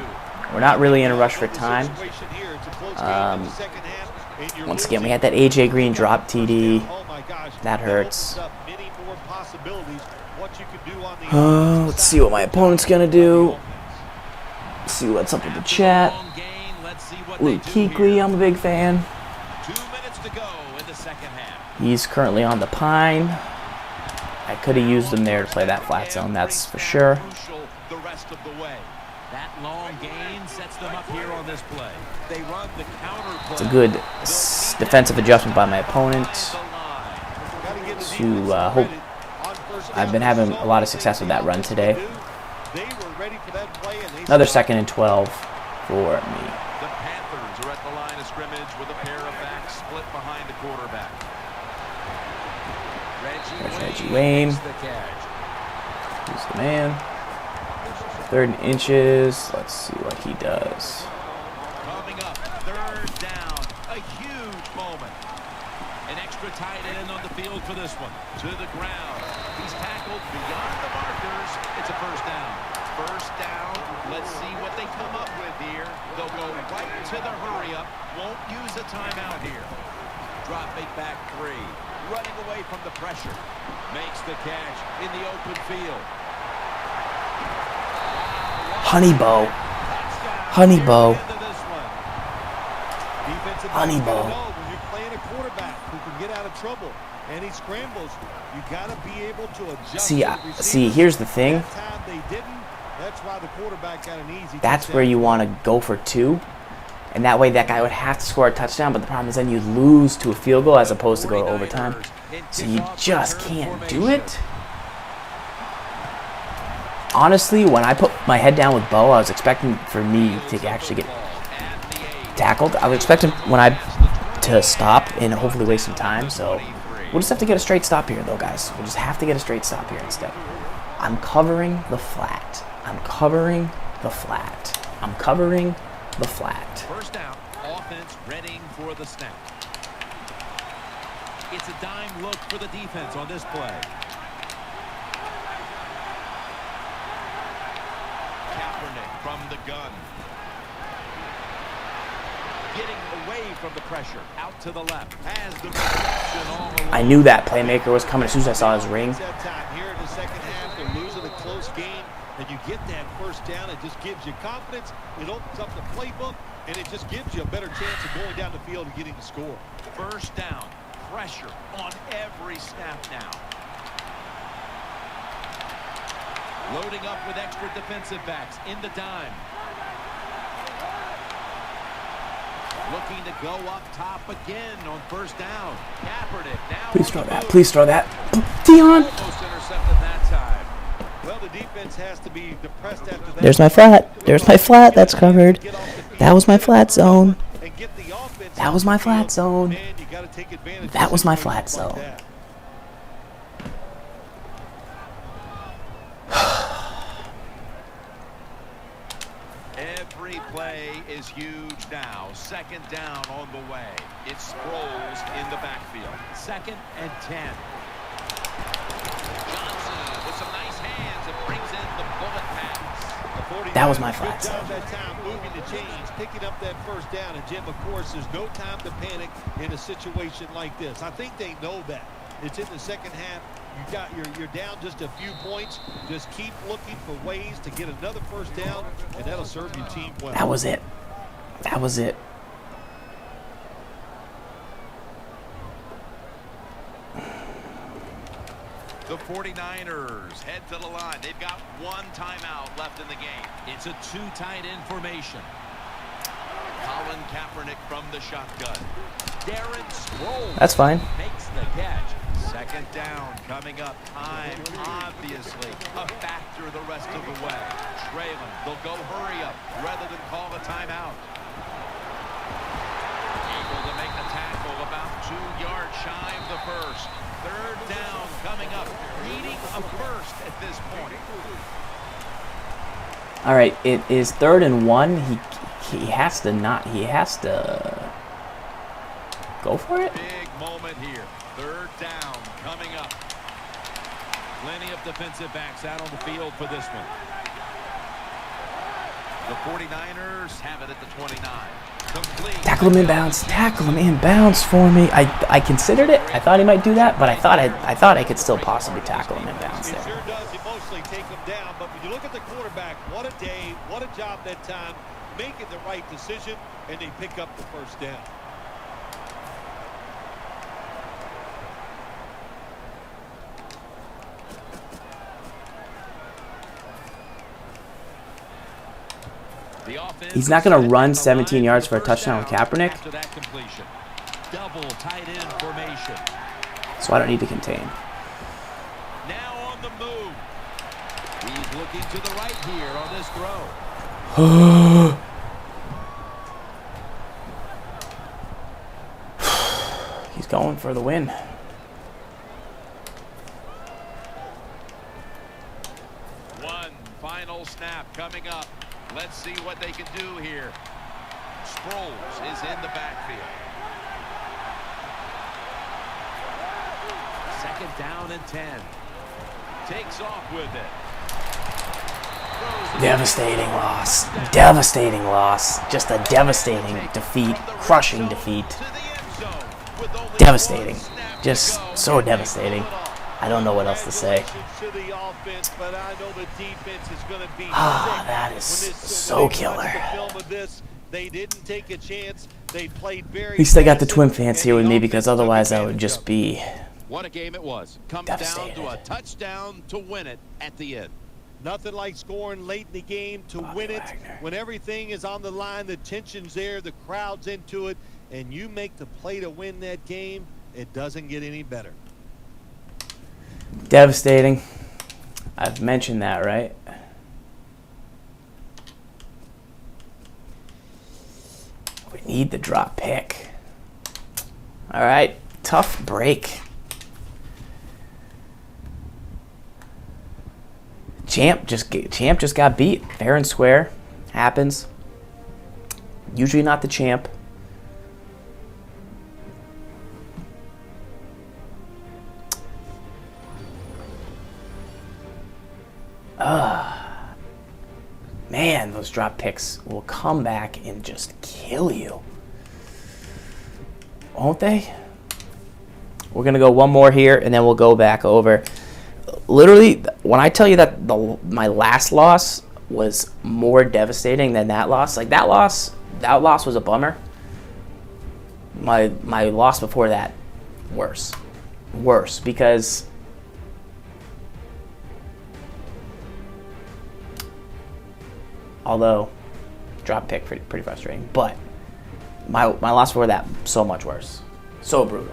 We're not really in a rush for time. Once again, we had that AJ Green drop TD. That hurts. Let's see what my opponent's going to do. Let's see what's up with the chat. Luke Kuechly, I'm a big fan. 2 minutes to go in the 2nd half. He's currently on the Pine. I could have used him there to play that flat zone, that's for sure. The rest of the way. That long gain sets them up here on this play. They run the counter play. It's a good defensive adjustment by my opponent to hope. I've been having a lot of success with that run today. Another 2nd and 12 for me. The Panthers are at the line of scrimmage with a pair of backs split behind the quarterback. Reggie Wayne. He's the man. 3rd and inches. Let's see what he does. Coming up, 3rd down. A huge moment. An extra tight end on the field for this one. To the ground. He's tackled beyond the markers. It's a 1st down. 1st down. Let's see what they come up with here. They'll go right to the hurry up. Won't use a timeout here. Drop it back 3. Running away from the pressure. Makes the catch in the open field. Honeybow. Honeybow. Honeybow. When you're playing a quarterback who can get out of trouble and he scrambles, you got to be able to adjust. See, here's the thing. That time they didn't. That's why the quarterback got an easy. That's where you want to go for 2. And that way that guy would have to score a touchdown, but the problem is then you lose to a field goal as opposed to go to overtime. So you just can't do it. Honestly, when I put my head down with Bo, I was expecting for me to actually get tackled. I was expecting to stop and hopefully waste some time. So we'll just have to get a straight stop here, though, guys. We'll just have to get a straight stop here instead. I'm covering the flat. I'm covering the flat. I'm covering the flat. 1st down, offense readying for the snap. It's a dime look for the defense on this play. Kaepernick from the gun. getting away from the pressure. Out to the left. Has the reception all along. I knew that playmaker was coming as soon as I saw his ring. That time here in the second half, they're losing a close game, and you get that first down. It just gives you confidence. It opens up the playbook, and it just gives you a better chance of going down the field and getting the score. First down. Pressure on every snap now. Loading up with extra defensive backs in the dime. Looking to go up top again on first down. Kaepernick now. Please throw that. Please throw that. Dion. Almost intercepted that time. Well, the defense has to be depressed after that. There's my flat. There's my flat. That's covered. That was my flat zone. That was my flat zone. That was my flat zone. Every play is huge now. Second down on the way. It's Sproles in the backfield. 2nd and 10. Johnson with some nice hands and brings in the bullet pass. That was my flat zone. That time moving the chains, picking up that first down. And Jim, of course, there's no time to panic in a situation like this. I think they know that. It's in the second half. You're down just a few points. Just keep looking for ways to get another first down, and that'll serve your team well. That was it. That was it. The 49ers head to the line. They've got one timeout left in the game. It's a two tight end formation. Colin Kaepernick from the shotgun. Darren Sproles. That's fine. Makes the catch. Second down coming up. Time, obviously, a factor the rest of the way. Trailing. They'll go hurry up rather than call a timeout. Able to make the tackle about 2 yards shy of the first. Third down coming up. Needing a first at this point. All right, it is 3rd and 1. He has to go for it. Big moment here. Third down coming up. Plenty of defensive backs out on the field for this one. The 49ers have it at the 29. Complete. Tackle him inbounds. Tackle him inbounds for me. I considered it. I thought he might do that, but I thought I could still possibly tackle him inbounds It there. sure does emotionally take him down, but when you look at the quarterback, what a day, what a job that time, making the right decision, and they pick up the first down. He's not going to run 17 yards for a touchdown with Kaepernick, Double tight end formation. so I don't need to contain. Now on the move. He's looking to the right here on this throw. He's going for the win. One final snap coming up. Let's see what they can do here. Sproles is in the backfield. 2nd down and 10. Takes off with it. Devastating loss. Devastating loss. Just a devastating defeat. Crushing defeat. Devastating. Just so devastating. I don't know what else to say. Ah, that is so killer. They didn't take a chance. They played very. At least I got the TWIM fans here with me, because otherwise I would just be What a game it was. Comes devastated. down to a touchdown to win it at the end. Nothing like scoring late in the game to win it. Wagner. When everything is on the line, the tension's there, the crowd's into it, and you make the play to win that game, it doesn't get any better. Devastating. I've mentioned that, right? We need the drop pick. All right, tough break. Champ just got beat fair and square. Happens. Usually not the champ. Man, those drop picks will come back and just kill you. won't they? We're going to go one more here, and then we'll go back over. Literally, when I tell you that my last loss was more devastating than that loss, like that loss was a bummer. My loss before that, worse, because although drop pick pretty frustrating, but my loss before that so much worse, so brutal.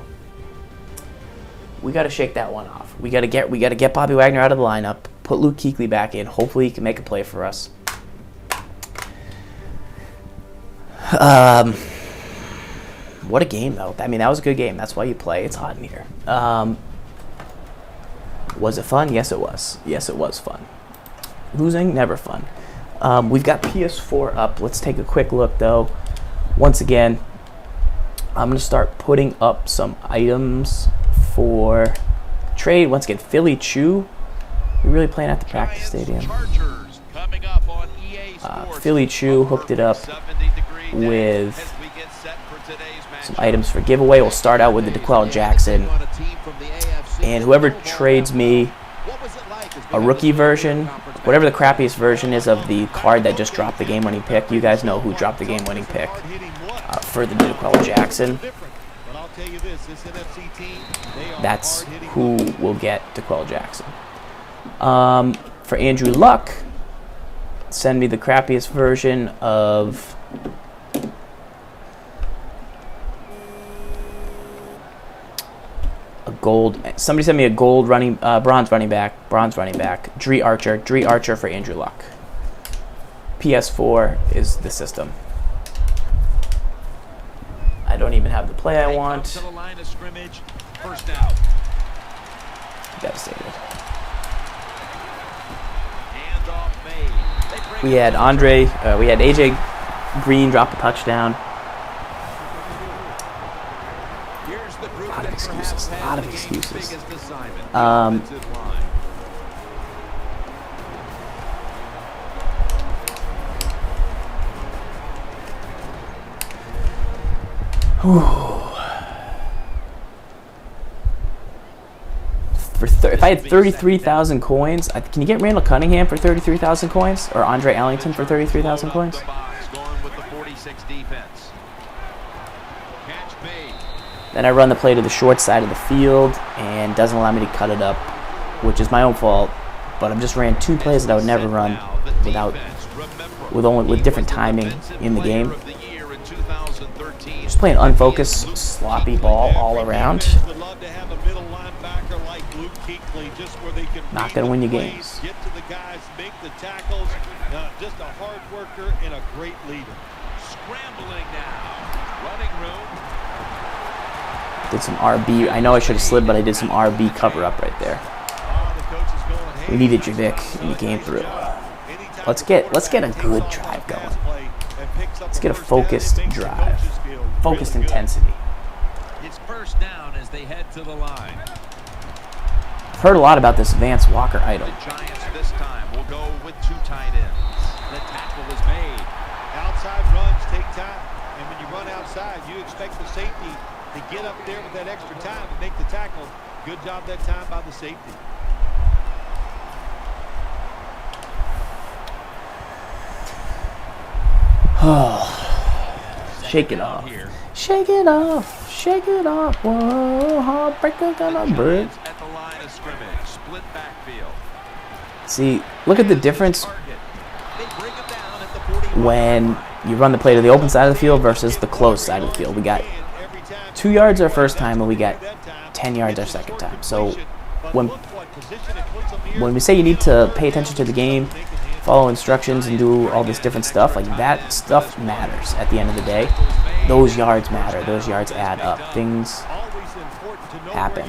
We got to shake that one off. We got to get Bobby Wagner out of the lineup, put Luke Kuechly back in. Hopefully he can make a play for us. What a game, though. I mean, that was a good game. That's why you play. It's hot in here. Was it fun? Yes, it was. Yes, it was fun. Losing, never fun. We've got PS4 up. Let's take a quick look, though. Once again, I'm going to start putting up some items for trade. Once again, Philly Chew. We're really playing at the practice stadium. Philly Chew hooked it up with some items for giveaway. We'll start out with the DeQuell Jackson. And whoever trades me a rookie version, whatever the crappiest version is of the card that just dropped the game-winning pick, you guys know who dropped the game-winning pick for the DeQuell Jackson. That's who will get DeQuell Jackson. For Andrew Luck, send me the crappiest version of a gold. Somebody sent me a gold bronze running back. Dree Archer for Andrew Luck. PS4 is the system. I don't even have the play I want. Devastated. We had AJ Green drop a touchdown. A lot of excuses. If I had 33,000 coins, can you get Randall Cunningham for 33,000 coins? Or Andre Ellington for 33,000 coins? Then I run the play to the short side of the field and doesn't allow me to cut it up, which is my own fault. But I just ran two plays that I would never run with different timing in the game. Just playing unfocused, sloppy ball all around. Not going to win you games. Get to the guys, make the tackles. Just a hard worker and a great leader. Scrambling now. Running room. Did some RB. I know I should have slid, but I did some RB cover up right there. We needed Javik, and he came through. Let's get a good drive going. Let's get a focused drive. Focused intensity. It's first down as they head to the line. I've heard a lot about this Vance Walker item. The Giants this time will go with two tight ends. The tackle is made. Outside runs take time, and when you run outside, you expect the safety to get up there with that extra time and make the tackle. Good job that time by the safety. Shake it off. Shake it off. Shake it off. Whoa, heartbreaker gonna break. At the line of scrimmage, split backfield. See, look at the difference when you run the play to the open side of the field versus the closed side of the field. We got 2 yards our first time, and we got 10 yards our second time. So when we say you need to pay attention to the game, follow instructions, and do all this different stuff, like that stuff matters at the end of the day. Those yards matter. Those yards add up. Things happen.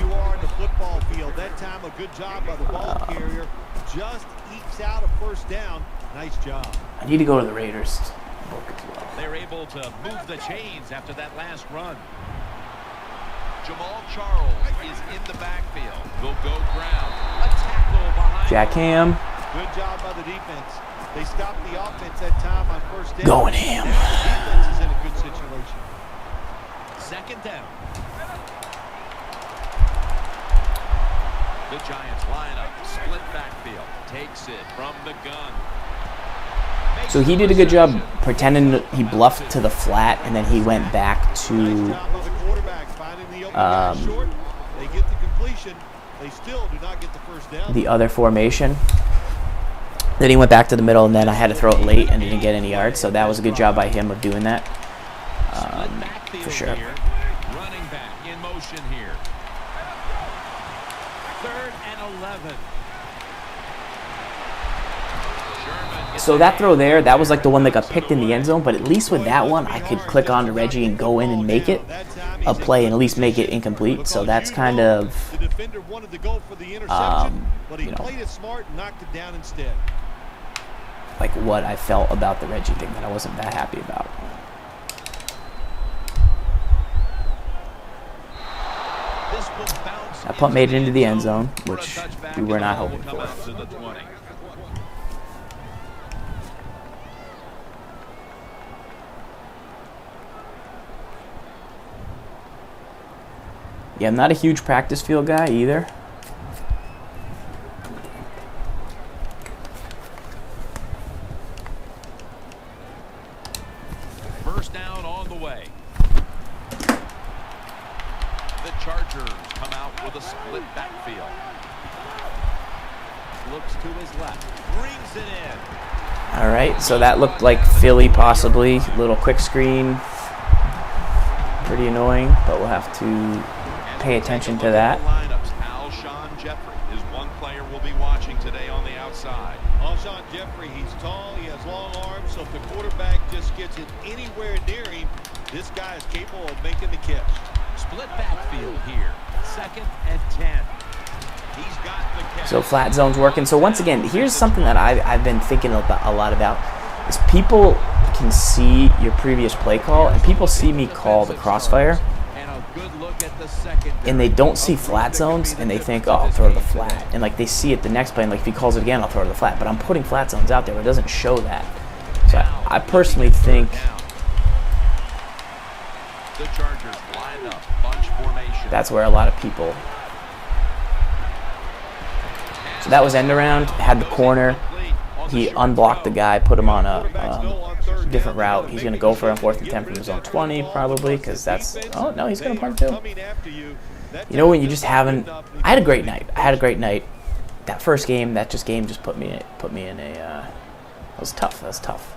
That time, a good job by the ball carrier. Just ekes out a first down. Nice job. I need to go to the Raiders book as well. They're able to move the chains after that last run. Jamal Charles is in the backfield. Will go ground. A tackle behind. Jack Ham. Good job by the defense. They stopped the offense that time on first down. Going ham. The defense is in a good situation. second down. The Giants line up, split backfield, takes it from the gun. So he did a good job pretending he bluffed to the flat, and then he went back to the other formation. Then he went back to the middle, and then I had to throw it late and didn't get any yards. So that was a good job by him of doing that, for sure. Running back in motion here. 3rd and 11. So that throw there, that was like the one that got picked in the end zone, but at least with that one, I could click on to Reggie and go in and make it a play and at least make it incomplete. So that's kind of, you know, like what I felt about the Reggie thing that I wasn't that happy about. That punt made it into the end zone, which we were not hoping for. Yeah, I'm not a huge practice field guy either. First down on the way. The Chargers come out with a split backfield. Looks to his left, brings it in. All right, so that looked like Philly possibly. Little quick screen. Pretty annoying, but we'll have to pay attention to that. Alshon Jeffrey is one player we'll be watching today on the outside. Alshon Jeffrey, he's tall, he has long arms, so if the quarterback just gets it anywhere near him, this guy is capable of making the catch. Split backfield here, 2nd and 10. He's got the catch. So flat zone's working. So once again, here's something that I've been thinking about a lot about, is people can see your previous play call, and people see me call the crossfire, and they don't see flat zones, and they think, oh, I'll throw to the flat. And like they see it the next play, and like if he calls it again, I'll throw to the flat. But I'm putting flat zones out there where it doesn't show that. So I personally think the Chargers line up, bunch formation. That's where a lot of people. So that was end around, had the corner. He unblocked the guy, put him on a different route. He's going to go for a 4th and 10 from his own 20 probably, because that's, oh no, he's going to punt too. You know, when you just haven't, I had a great night. That first game, that game just put me in a, that was tough.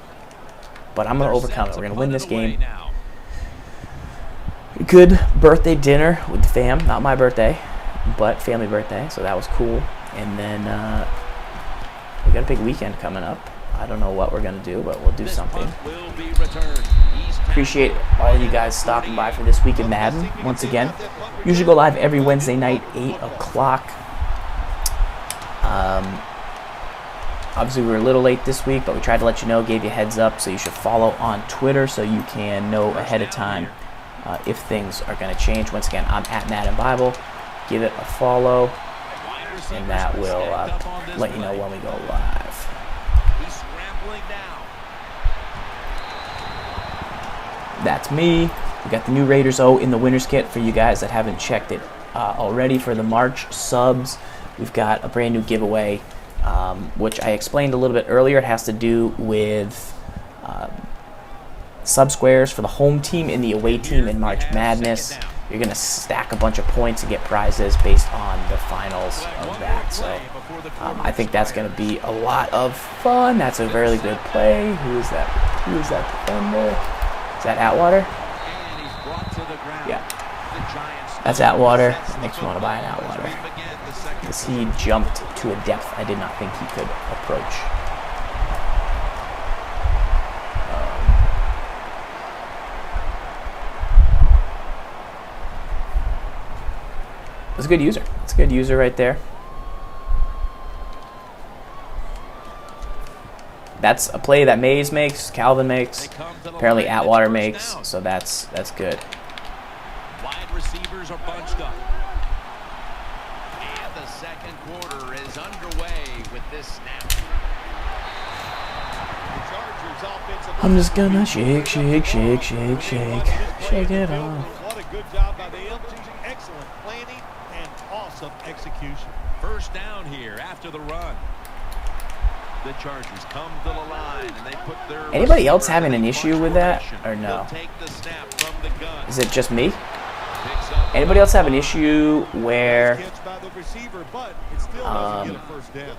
But I'm going to overcome it. We're going to win this game. Good birthday dinner with the fam. Not my birthday, but family birthday, so that was cool. And then we got a big weekend coming up. I don't know what we're going to do, but we'll do something. Appreciate all you guys stopping by for this week in Madden. Once again, usually go live every Wednesday night, 8 o'clock. Obviously, we were a little late this week, but we tried to let you know, gave you a heads up, so you should follow on Twitter so you can know ahead of time if things are going to change. Once again, I'm at Madden Bible. Give it a follow, and that will let you know when we go live. He's scrambling now. That's me. We got the new Raiders O in the winner's kit for you guys that haven't checked it already. For the March subs, we've got a brand new giveaway, which I explained a little bit earlier. It has to do with sub squares for the home team and the away team in March Madness. You're going to stack a bunch of points and get prizes based on the finals of that. So I think that's going to be a lot of fun. That's a very good play. Who is that defender? Is that Atwater? Yeah. That's Atwater. Makes me want to buy an Atwater, because he jumped to a depth I did not think he could approach. It's a good user. It's a good user right there. That's a play that Mays makes, Calvin makes, apparently Atwater makes, so that's good. Wide receivers are bunched up. And the second quarter is underway with this snap. I'm just gonna shake it off. some execution. First down here after the run. The Chargers come to the line, and they put their Anybody else having an issue with that, or no? He'll take the snap from the gun. Is it just me? Anybody else have an issue where Catch by the receiver, but it still doesn't get a first down.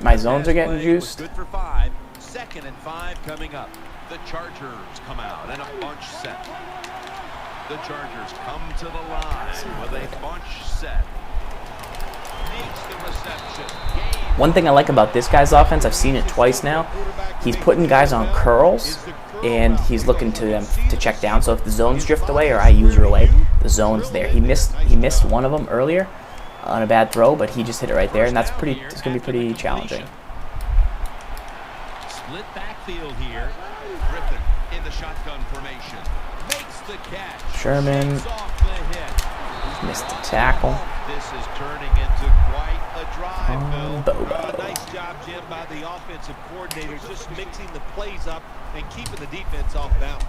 my zones are getting juiced? Good for 5. 2nd and 5 coming up. The Chargers come out and a bunch set. The Chargers come to the line with a bunch set. Makes the reception. One thing I like about this guy's offense, I've seen it twice now, he's putting guys on curls, and he's looking to them to check down. So if the zones drift away or I user away, the zone's there. He missed one of them earlier on a bad throw, but he just hit it right there, and it's going to be pretty challenging. Split backfield here. Griffin in the shotgun formation. Makes the catch. Sherman missed the tackle. This is turning into quite a drive, Bill. Nice job, Jim, by the offensive coordinators, just mixing the plays up and keeping the defense off balance.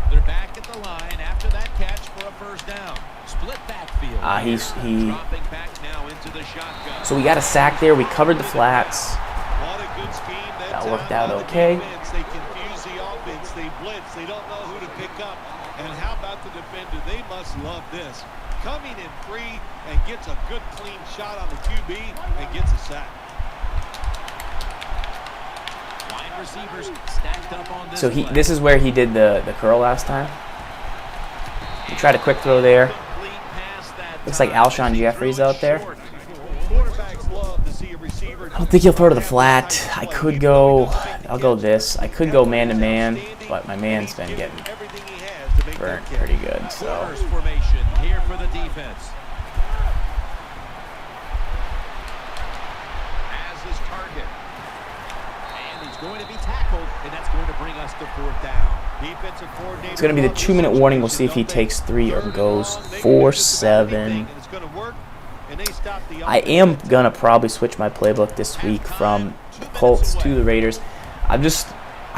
They're back at the line after that catch for a first down. Split backfield. Dropping back now into the shotgun. So we got a sack there. We covered the flats. What a good scheme. That worked out okay. They confuse the offense. They blitz. They don't know who to pick up. And how about the defender? They must love this. Coming in free and gets a good clean shot on the QB and gets a sack. Wide receivers stacked up on this. So this is where he did the curl last time. He tried a quick throw there. Looks like Alshon Jeffrey's out there. I don't think he'll throw to the flat. I'll go this. I could go man-to-man, but my man's been getting burnt pretty good. So formation here for the defense. As his target. And he's going to be tackled, and that's going to bring us to 4th down. Defensive coordinator. It's going to be the 2-minute warning. We'll see if he takes 3 or goes 4-7. I am going to probably switch my playbook this week from the Colts to the Raiders. I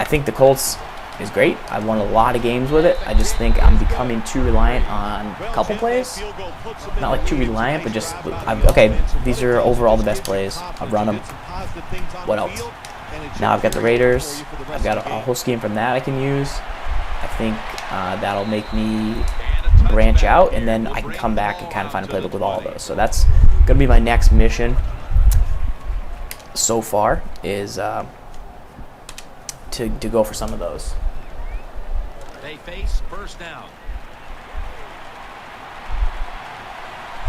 think the Colts is great. I've won a lot of games with it. I just think I'm becoming too reliant on a couple plays. Not like too reliant, but just, okay, these are overall the best plays. I've run them. What else? Now I've got the Raiders. I've got a whole scheme from that I can use. I think that'll make me branch out, and then I can come back and kind of find a playbook with all of those. So that's going to be my next mission so far, is to go for some of those. They face first down.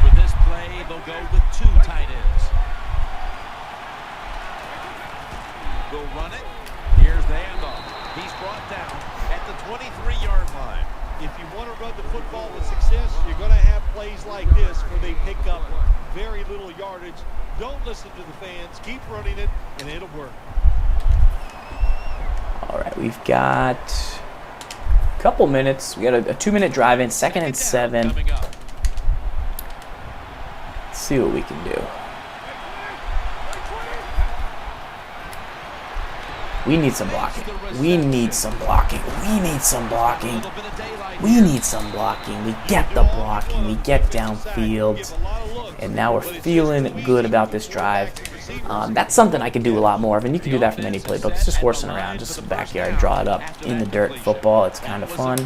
For this play, they'll go with 2 tight ends. They'll run it. Here's the handoff. He's brought down at the 23-yard line. If you want to run the football with success, you're going to have plays like this where they pick up very little yardage. Don't listen to the fans. Keep running it, and it'll work. All right, we've got a couple minutes. We got a 2-minute drive in, 2nd and 7. Let's see what we can do. We need some blocking. We need some blocking. We need some blocking. We need some blocking. We get the blocking. We get downfield. And now we're feeling good about this drive. That's something I can do a lot more of, and you can do that from any playbook. It's just horsing around, just the backyard, draw it up in the dirt football. It's kind of fun.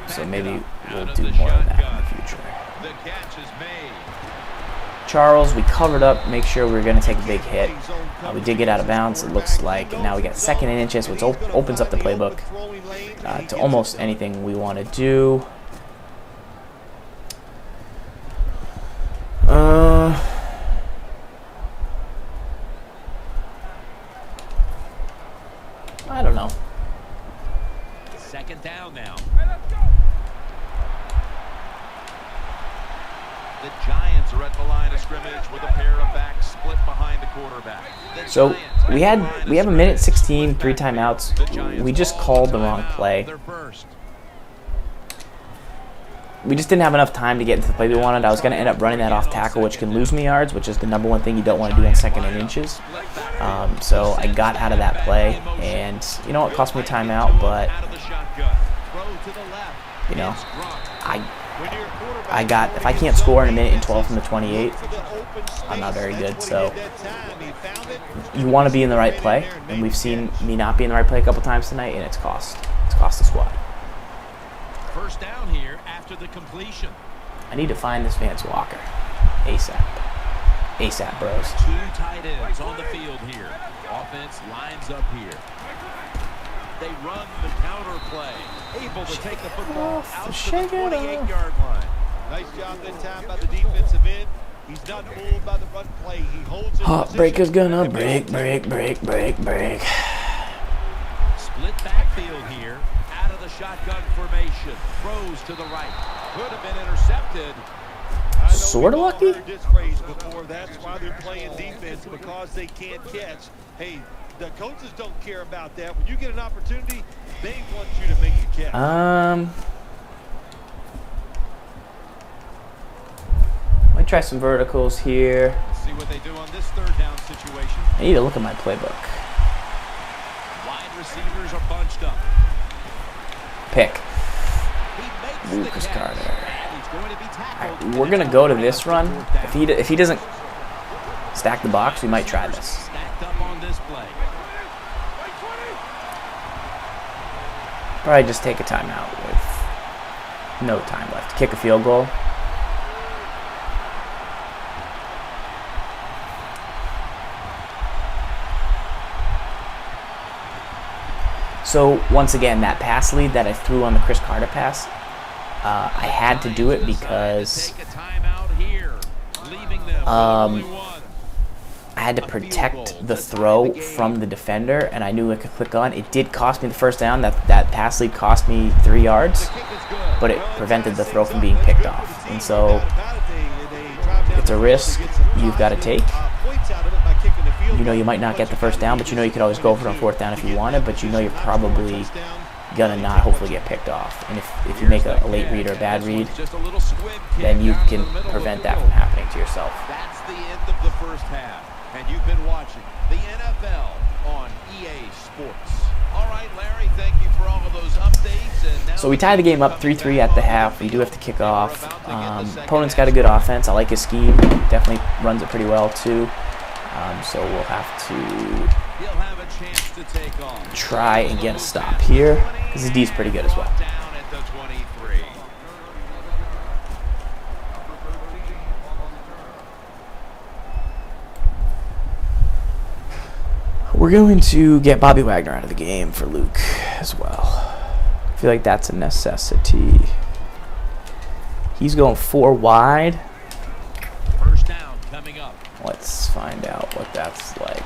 So maybe we'll do more of that in the future. Charles, we covered up, make sure we were going to take a big hit. We did get out of bounds, it looks like, and now we got 2nd and inches, which opens up the playbook to almost anything we want to do. I don't know. 2nd down now. The Giants are at the line of scrimmage with a pair of backs split behind the quarterback. So we have a minute 16, 3 timeouts. We just called the wrong play. we just didn't have enough time to get into the play we wanted. I was going to end up running that off tackle, which can lose me yards, which is the number one thing you don't want to do on 2nd and inches. So I got out of that play, and you know, it cost me a timeout, but you know, I got, if I can't score in a minute and 12 from the 28, I'm not very good. So you want to be in the right play, and we've seen me not be in the right play a couple times tonight, and it's cost the squad. First down here after the completion. I need to find this Vance Walker ASAP. ASAP, bros. 2 tight ends on the field here. Offense lines up here. They run the counter play. Able to take the football out to the 28-yard line. Nice job that time by the defensive end. He's not fooled by the run play. He holds his Heartbreaker's gonna break. Split backfield here. Out of the shotgun formation. Throws to the right. Could have been intercepted. Sort of lucky. This phrase before. That's why they're playing defense, because they can't catch. Hey, the coaches don't care about that. When you get an opportunity, they want you to make the catch. Might try some verticals here. Let's see what they do on this 3rd down situation. I need to look at my playbook. Wide receivers are bunched up. Pick. Lucas Carter. Alright, we're gonna go to this run. If he doesn't stack the box, we might try this. Stacked up on this play. Probably just take a timeout with no time left. Kick a field goal. So once again, that pass lead that I threw on the Chris Carter pass, I had to do it because I had to protect the throw from the defender, and I knew I could click on. It did cost me the first down. That pass lead cost me 3 yards, but it prevented the throw from being picked off. And so it's a risk you've got to take. You know you might not get the first down, but you know you could always go for it on 4th down if you wanted, but you know you're probably gonna not hopefully get picked off. And if you make a late read or a bad read, then you can prevent that from happening to yourself. That's the end of the first half, and you've been watching the NFL on EA Sports. All right, Larry, thank you for all of those updates. And now so we tie the game up 3-3 at the half. We do have to kick off. Opponent's got a good offense. I like his scheme. Definitely runs it pretty well too. So we'll have to try and get a stop here, because the D's pretty good as well. We're going to get Bobby Wagner out of the game for Luke as well. I feel like that's a necessity. He's going 4 wide. First down coming up. Let's find out what that's like.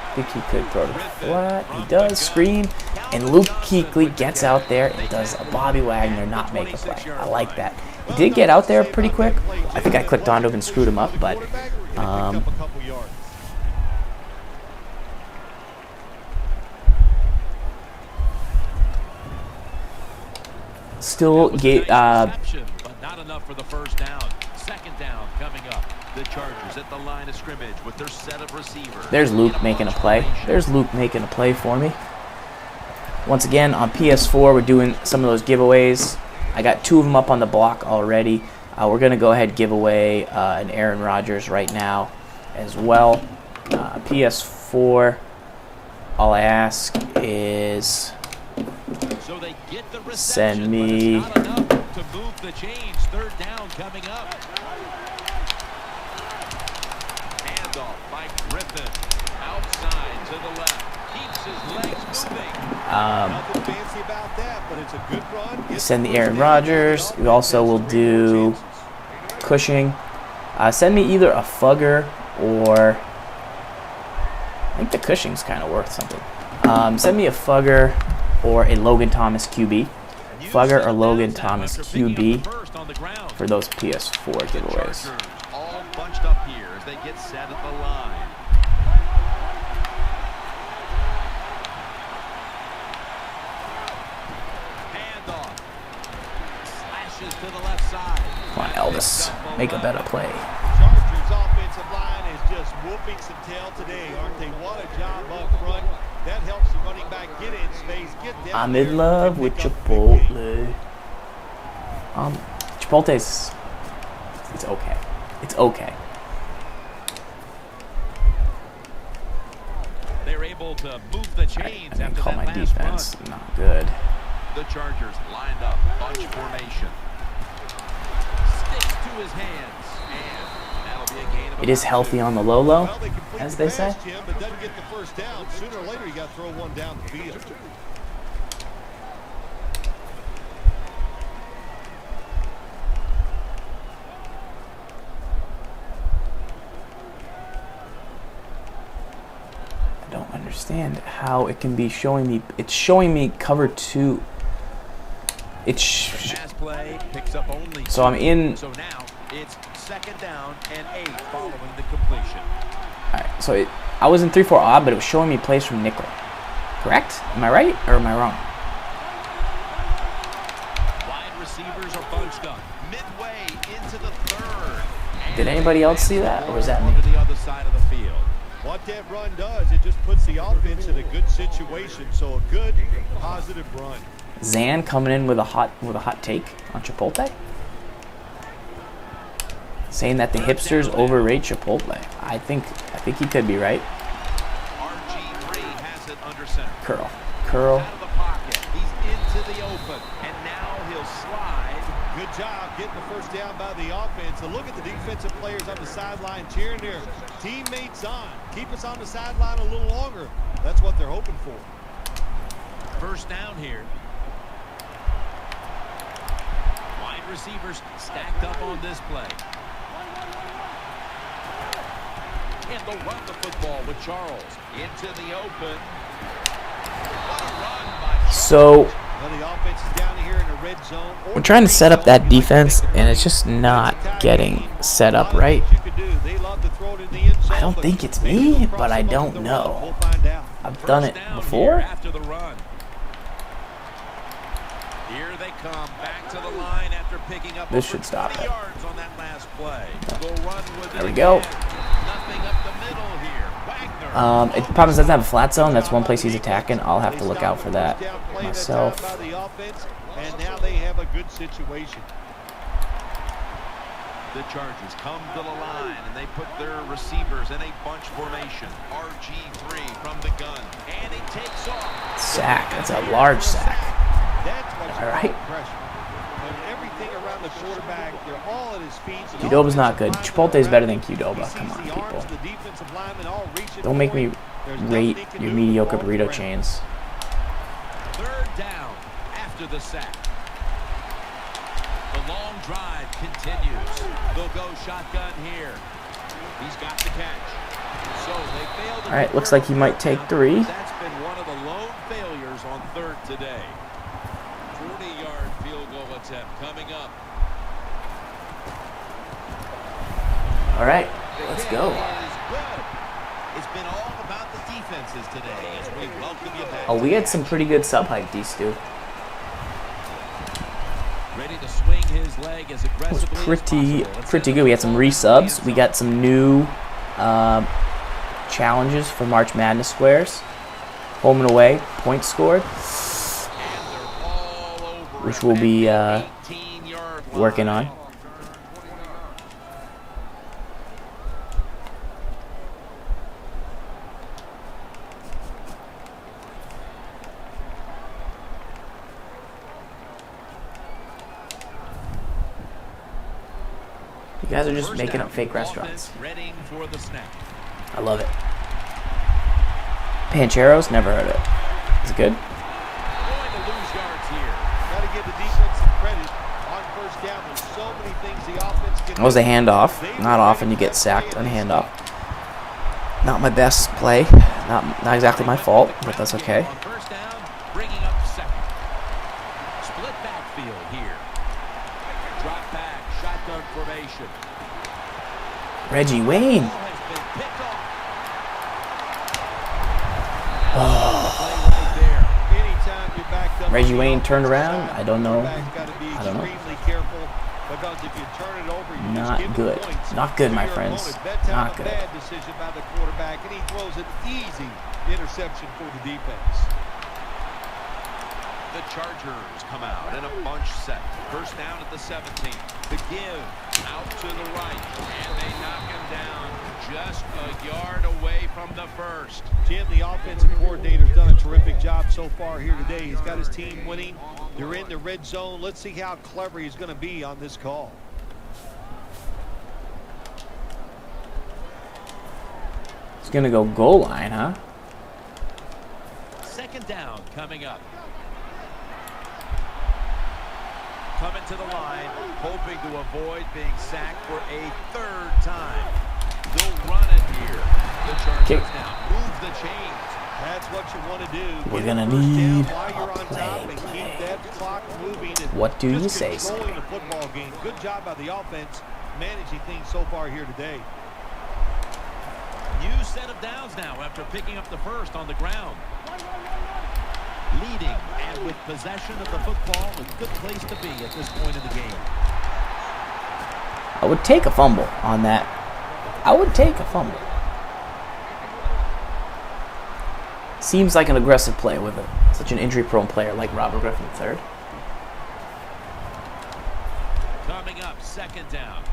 I think he could throw to the flat. He does. Screen. And Luke Kuechly gets out there and does a Bobby Wagner not make a play. I like that. He did get out there pretty quick. I think I clicked onto him and screwed him up, but still get but not enough for the first down. 2nd down coming up. The Chargers at the line of scrimmage with their set of receivers. There's Luke making a play. There's Luke making a play for me. Once again, on PS4, we're doing some of those giveaways. I got 2 of them up on the block already. We're going to go ahead and give away an Aaron Rodgers right now as well. PS4, all I ask is send me... to move the chains. 3rd down coming up. Handoff by Griffin. Outside to the left. Keeps his legs moving. Nothing fancy about that, but it's a good run. Send the Aaron Rodgers. We also will do Cushing. Send me either a Fugger or... I think the Cushing's kind of worth something. Send me a Fugger or a Logan Thomas QB. Fugger or Logan Thomas QB for those PS4 giveaways. All bunched up here as they get set at the line. Handoff. Elvis. Make a better play. Chargers offensive line is just whooping some tail today, aren't they? What a job up front. That helps the running back get in space, get down. I'm in love with Chipotle. Chipotle's, it's okay. It's okay. They're able to move the chains I after call that my last defense run. not good. The Chargers lined up, bunch formation. Sticks to his hands, and that'll be a gain of It is about healthy 2. on the low, Well, they complete as the they say. pass, Jim, but doesn't get the first down. Sooner or later, you got to throw one down the field. I don't understand how it can be showing me. It's showing me cover 2. Pass play picks up only 2. So I'm in. So now it's 2nd down and 8 following the completion. Alright, so I was in 3-4 odd, but it was showing me plays from nickel. Correct? Am I right or am I wrong? Wide receivers are bunched up midway into the 3rd. Did anybody else see that, or was that me? To the other side of the field. What that run does, it just puts the offense in a good situation. So a good, positive run. Zan coming in with a hot take on Chipotle, saying that the hipsters overrate Chipotle. I think he could be right. RG3 has it under center. Curl. Out of the pocket. He's into the open, and now he'll slide. Good job getting the first down by the offense. And look at the defensive players on the sideline cheering their teammates on. Keep us on the sideline a little longer. That's what they're hoping for. First down here. Wide receivers stacked up on this play. And they'll run the football with Charles. Into the open. What a run by Charles. So Well, the offense is down here in the red zone. we're trying to set up that defense, and it's just not getting set up right. I don't think it's me, but I don't know. I've done it before. After the run. Here they come back to the line after picking up This over should stop 20 it. yards on that last play. They'll run with There it we go. again. Nothing up the middle here. Wagner. The problem is doesn't have a flat zone. That's one place he's attacking. I'll have to look out for that myself. And now they have a good situation. The Chargers come to the line, and they put their receivers in a bunch formation. RG3 from the gun, and he takes off. Sack. That's a large sack. All right. Everything around the quarterback, they're all at his feet. Qdoba's not good. Chipotle's better than Qdoba. Come on, people. Don't make me rate your mediocre burrito chains. 3rd down after the sack. The long drive continues. They'll go shotgun here. He's got the catch. So they failed. All right, looks like he might take 3. That's been one of the lone failures on 3rd today. 40-yard field goal attempt coming up. All right, let's go. It's been all about the defenses today as we welcome you back. Oh, we had some pretty good sub hype, D-Stu. Ready to swing his leg as It was aggressively as pretty good. We had some resubs. We got some new challenges for March Madness squares. Home and away, points scored, which we'll be working on. You guys are just making up fake restaurants. I love it. Pancheros, never heard of it. Is it good? Going to lose yards here. Got to give the defense some credit. On first down, there's so many things the offense can do. That was a handoff. Not often you get sacked on a handoff. Not my best play. Not exactly my fault, but that's okay. On first down, bringing up 2nd. Split backfield here. Drop back, shotgun formation. Reggie Wayne. Ball has been picked off. Play right there. Anytime you're backed up Reggie on the Wayne offensive turned around. side, I don't know. quarterback's gotta be I don't know. extremely careful. Because if you turn it over, you Not just give good. points Not good, to my your friends. opponent. That's Not a good. bad decision by the quarterback, and he throws an easy interception for the defense. The Chargers come out in a bunch set. First down at the 17. The give out to the right, and they knock him down just a yard away from the first. Jim, the offensive coordinator's done a terrific job so far here today. He's got his team winning. They're in the red zone. Let's see how clever he's going to be on this call. He's going to go goal line, huh? Second down coming up. Coming to the line, hoping to avoid being sacked for a third time. They'll run it here. The Chargers now move the chains. That's what you want to do. We're Get going a to first down need while you're a on top and keep that clock moving. And What do you just say, controlling Sam? the football game. Good job by the offense managing things so far here today. New set of downs now after picking up the first on the ground. Leading and with possession of the football, a good place to be at this point in the game. I would take a fumble on that. I would take a fumble. Seems like an aggressive play with such an injury-prone player like Robert Griffin III. Coming up, second down.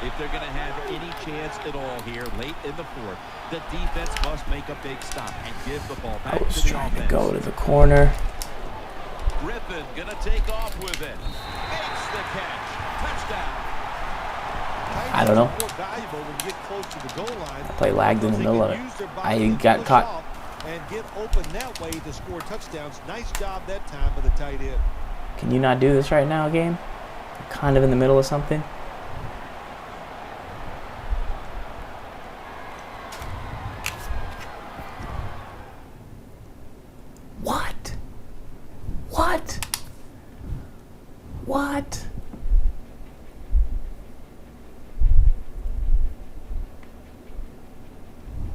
If they're going to have any chance at all here late in the fourth, the defense must make a big stop and give the ball back I was to the trying offense. to go to the corner. Griffin going to take off with it. Makes the catch. Touchdown. I don't know. More valuable when you get close to the goal line. Play lagged in the middle of it. I got caught. And get open that way to score touchdowns. Nice job that time by the tight end. Can you not do this right now, game? I'm kind of in the middle of something. What? What? What?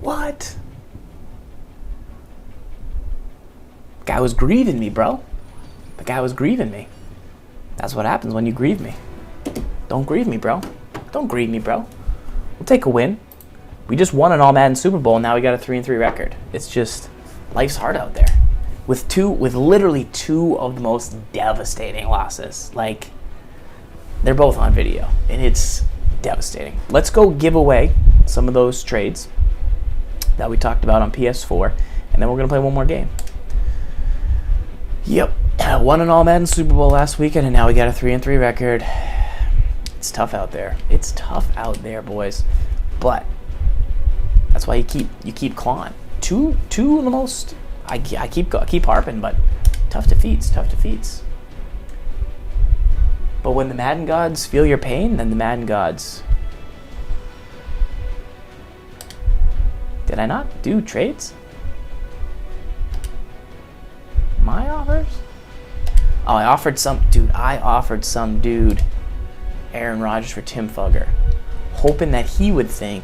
What? Guy was grieving me, bro. The guy was grieving me. That's what happens when you grieve me. Don't grieve me, bro. Don't grieve me, bro. We'll take a win. We just won an All-Madden Super Bowl, and now we got a 3-3 record. It's just, life's hard out there. With literally two of the most devastating losses. Like, they're both on video, and it's devastating. Let's go give away some of those trades that we talked about on PS4, and then we're going to play one more game. Yep, won an All-Madden Super Bowl last weekend, and now we got a 3-3 record. It's tough out there. It's tough out there, boys. But that's why you keep clawing. Two of the most. I keep harping, but tough defeats. But when the Madden gods feel your pain, then the Madden gods. Did I not do trades? My offers? Oh, I offered some dude Aaron Rodgers for Tim Fugger, hoping that he would think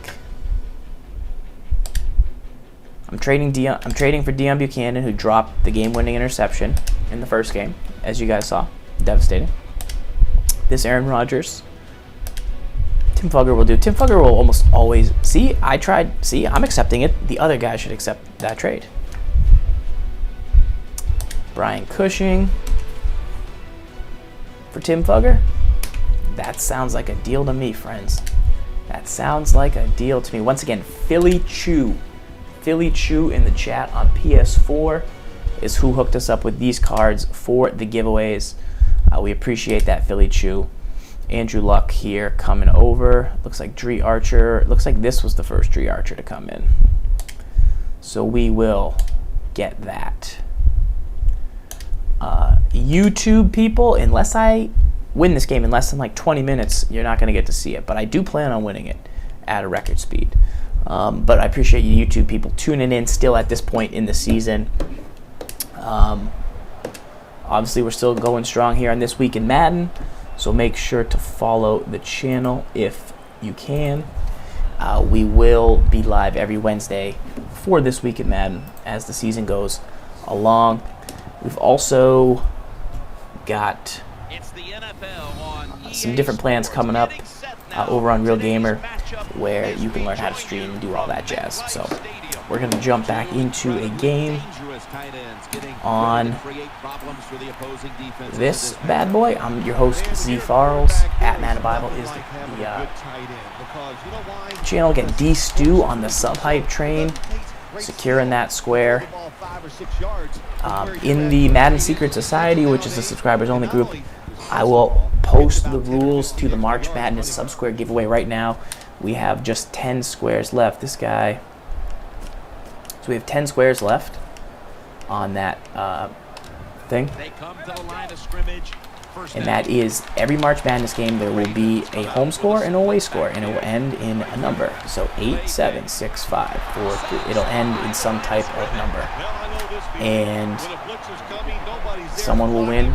I'm trading for Deion Buchanan, who dropped the game-winning interception in the first game, as you guys saw. Devastating. This Aaron Rodgers, Tim Fugger will do. Tim Fugger will almost always I'm accepting it. The other guy should accept that trade. Brian Cushing for Tim Fugger. That sounds like a deal to me, friends. That sounds like a deal to me. Once again, Philly Chew in the chat on PS4 is who hooked us up with these cards for the giveaways. We appreciate that, Philly Chew. Andrew Luck here coming over. Looks like Dree Archer. Looks like this was the first Dree Archer to come in. So we will get that. YouTube people, unless I win this game in less than like 20 minutes, you're not going to get to see it. But I do plan on winning it at a record speed. But I appreciate you YouTube people tuning in still at this point in the season. Obviously, we're still going strong here on This Week in Madden. So make sure to follow the channel if you can. We will be live every Wednesday for This Week in Madden as the season goes along. We've also got It's the NFL on some different plans coming up over on Real Gamer, where you can learn how to stream and do all that jazz. So we're going to jump back into a game on this bad boy. I'm your host, Z Farrells, at Madden Bible is the channel. Get D Stew on the sub-hype train, securing that square. In the Madden Secret Society, which is a subscribers-only group, I will post the rules to the March Madness sub-square giveaway right now. We have just 10 squares left. This guy... So we have 10 squares left on that thing. And that is every March Madness game there will be a home score and a away score, and it will end in a number. So 8, 7, 6, 5, 4, 3. It'll end in some type of number. And someone will win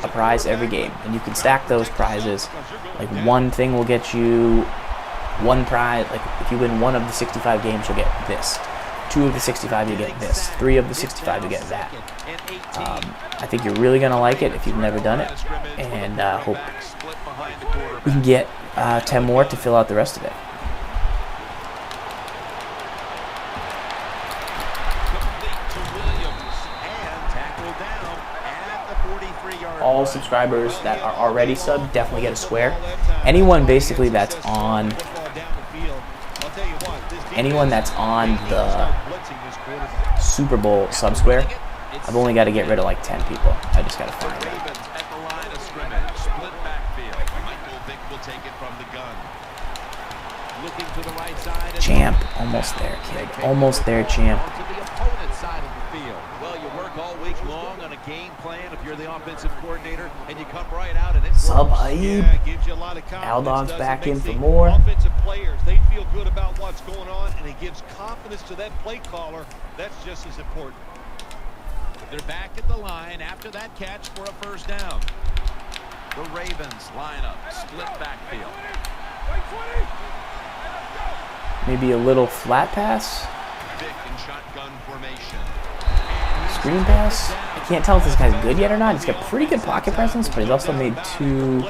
a prize every game. And you can stack those prizes. Like one thing will get you one prize. Like if you win one of the 65 games, you'll get this. 2 of the 65, you get this. 3 of the 65, you get that. I think you're really going to like it if you've never done it. And hope we can get 10 more to fill out the rest of it. All subscribers that are already subbed definitely get a square. Anyone basically that's on the Super Bowl sub square, I've only got to get rid of like 10 people. I just got to find them. Champ, almost there, kid. Almost there, champ. Well, you work all week long on a game plan if you're the offensive coordinator, and you come right out and it Sub-hype. Al-Dog's back in for more. Offensive players, they feel good about what's going on, and it gives confidence to that play caller. That's just as important. They're back at the line after that catch for a first down. The Ravens line up, split backfield. Maybe a little flat pass. Vic in shotgun formation. Screen pass. I can't tell if this guy's good yet or not. He's got pretty good pocket presence, but he's also made 2.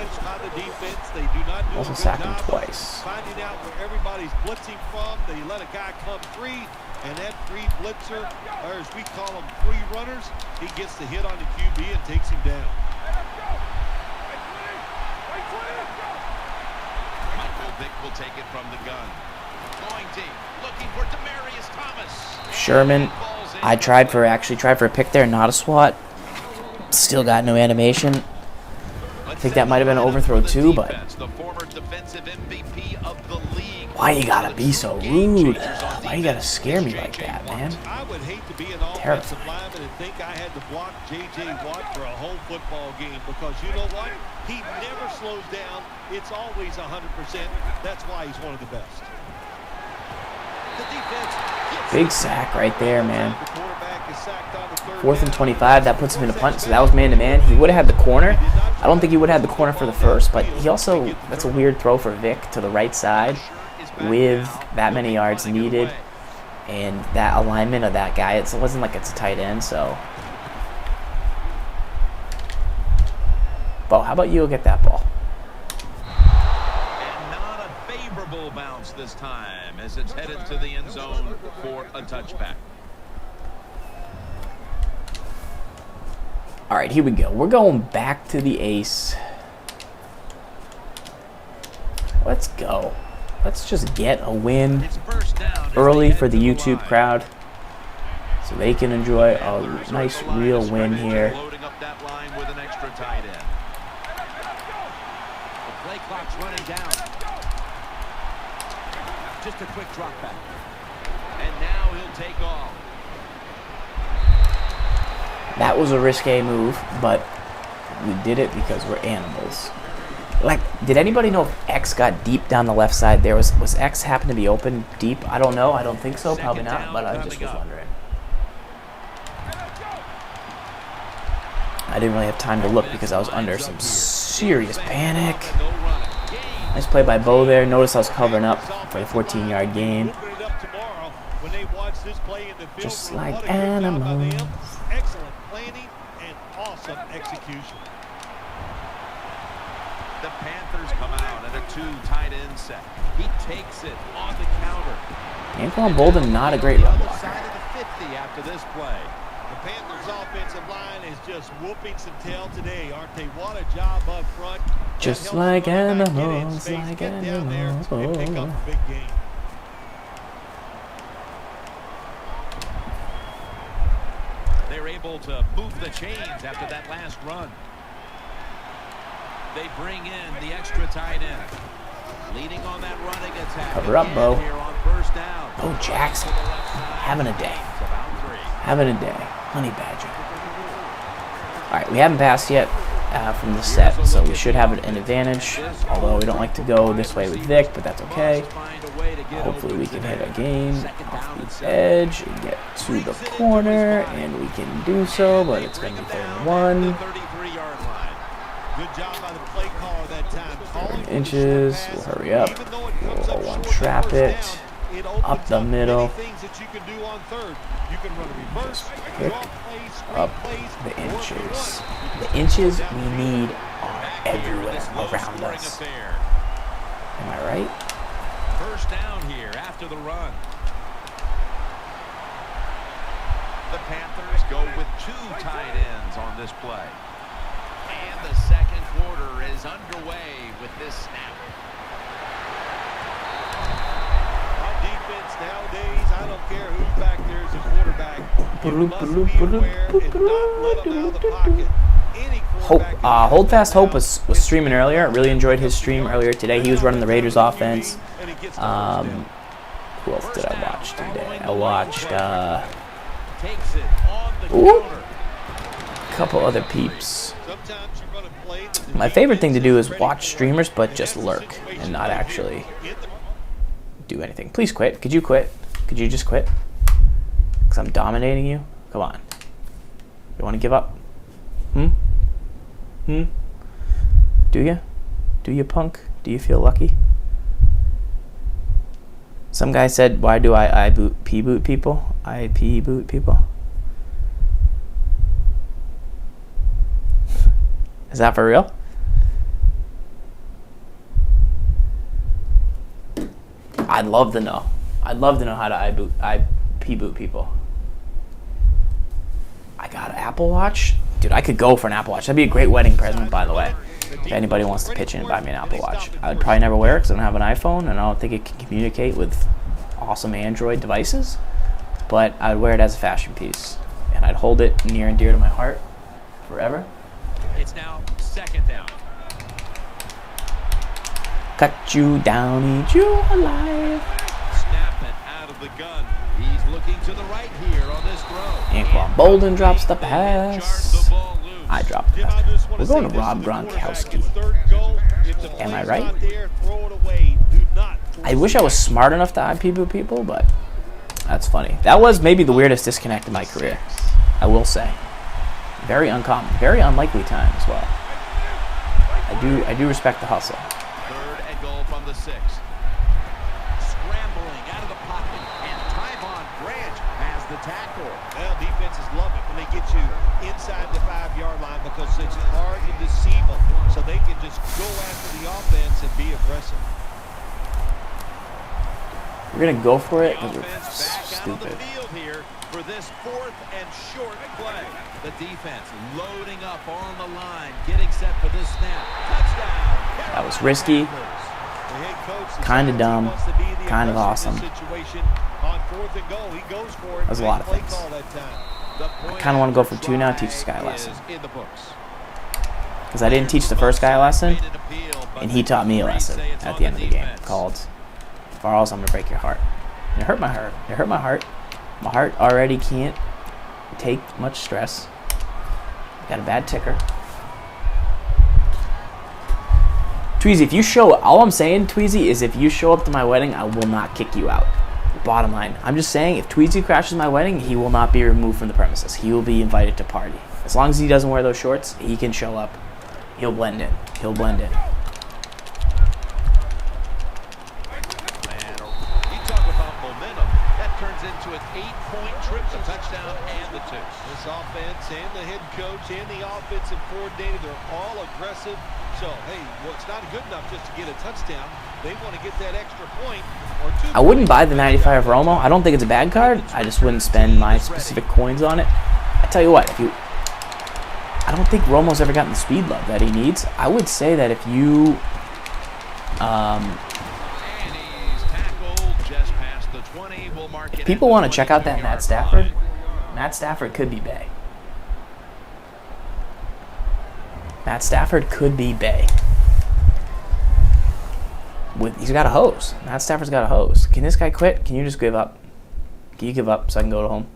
Also sacked him twice. Finding out where everybody's blitzing from, they let a guy come free, and that free blitzer, or as we call them, free runners, he gets the hit on the QB and takes him down. Michael Vick will take it from the gun. Going deep, looking for Demaryius Thomas. Sherman, I tried for a pick there, not a swat. Still got no animation. I think that might have been an overthrow too, but why you gotta be so rude? Why you gotta scare me like that, man? I would hate to be an offensive lineman and think I had to block J.J. Watt for a whole football game, because you know what? He never slows down. It's always 100%. That's why he's one of the best. Big sack right there, man. 4th and 25. That puts him in a punt. So that was man-to-man. He would have had the corner. I don't think he would have had the corner for the first, but he also, that's a weird throw for Vic to the right side with that many yards needed and that alignment of that guy. It wasn't like it's a tight end, so. Bo, how about you get that ball? Bounce this time as it's headed to the end zone for a touchback. All right, here we go. We're going back to the ace. Let's go. Let's just get a win early for the YouTube crowd so they can enjoy a nice real win here. Loading up that line with an extra tight end. The play clock's running down. Just a quick drop back. And now he'll take off. That was a risque move, but we did it because we're animals. Like, did anybody know if X got deep down the left side there? Was X happen to be open deep? I don't know. I don't think so. Probably not, but I just was wondering. I didn't really have time to look because I was under some serious panic. Nice play by Bo there. Notice I was covering up for the 14-yard gain. Just like animals. Excellent planning and awesome some execution. The Panthers come out at a 2 tight end set. He takes it on the counter. Anquan Bolden, not a great run On the blocker. side of the 50 after this play. The Panthers offensive line is just whooping some tail today, aren't they? What a job up front. Just like animals, like animals. And pick up a big game. They're able to move the chains after that last run. They bring in the extra tight end. Leading on that running attack. Cover up, Bo. Here on first down. Bo Jackson, having a day. Having a day. Honey Badger. All right, we haven't passed yet from the set, so we should have an advantage. Although we don't like to go this way with Vic, but that's okay. Hopefully we can hit a game off the edge and get to the corner, and we can do so, but it's going to be 31. Good job by the play caller that time. 30 inches. We'll hurry up. We'll one-trap it. Up the middle. You can run a reverse, Pick up the inches. The inches we need are everywhere around us. Am I right? First down here after the run. The Panthers go with 2 tight ends on this play. And the second quarter is underway with this snap. On defense nowadays, I don't care who's back there as a quarterback. You must be aware and not let them out of the pocket. Any quarterback Hold Fast Hope was streaming earlier. Really enjoyed his stream earlier today. He was running the Raiders offense. Who else did I watch today? I watched a couple other peeps. My favorite thing to do is watch streamers, but just lurk and not actually do anything. Please quit. Could you quit? Could you just quit? Because I'm dominating you? Come on. You want to give up? Do you? Do you, punk? Do you feel lucky? Some guy said, why do I P-boot people? I P-boot people? Is that for real? I'd love to know. I'd love to know how to P-boot people. I got an Apple Watch? Dude, I could go for an Apple Watch. That'd be a great wedding present, by the way. If anybody wants to pitch in and buy me an Apple Watch. I would probably never wear it because I don't have an iPhone, and I don't think it can communicate with awesome Android devices. But I would wear it as a fashion piece. And I'd hold it near and dear to my heart forever. It's now second down. Cut you down, eat you alive. Snapping out of the gun. He's looking to the right here on this throw. Anquan Bolden drops the pass. I dropped the pass. We're going to Rob Gronkowski. Am I right? I wish I was smart enough to IP-boot people, but that's funny. That was maybe the weirdest disconnect in my career, I will say. Very uncommon. Very unlikely time as well. I do respect the hustle. Third and goal from the 6. Scrambling out of the pocket, and Tyvon Branch has the tackle. Well, defenses love it when they get you inside the 5-yard line because it's hard to deceive them, so they can just go after the offense and be aggressive. We're gonna go for it because we're Back stupid. out of the field here for this 4th and short play. The defense loading up on the line, getting set for this snap. Touchdown. That was risky, kind of dumb, kind of awesome. That was a lot of things. I kind of want to go for 2 now, teach this guy a lesson. Because I didn't teach the first guy a lesson, and he taught me a lesson at the end of the game called, Farrells, I'm going to break your heart. And it hurt my heart. It hurt my heart. My heart already can't take much stress. I got a bad ticker. Tweezy, if you show, all I'm saying, Tweezy, is if you show up to my wedding, I will not kick you out. Bottom line. I'm just saying, if Tweezy crashes my wedding, he will not be removed from the premises. He will be invited to party. As long as he doesn't wear those shorts, he can show up. He'll blend in. He'll blend in. Man, you talk about momentum. That turns into an 8-point trip, the touchdown and the This offense and the head coach and the offensive coordinator, they're all aggressive. So, hey, well, it's not good enough just to get a touchdown. They want to get that extra point or two. I wouldn't buy the 95 Romo. I don't think it's a bad card. I just wouldn't spend my specific coins on it. I tell you what, I don't think Romo's ever gotten the speed love that he needs. I would say that if you if people want to check out that Matt Stafford could be bae. Matt Stafford could be bae. He's got a hose. Matt Stafford's got a hose. Can this guy quit? Can you just give up? Can you give up so I can go to home?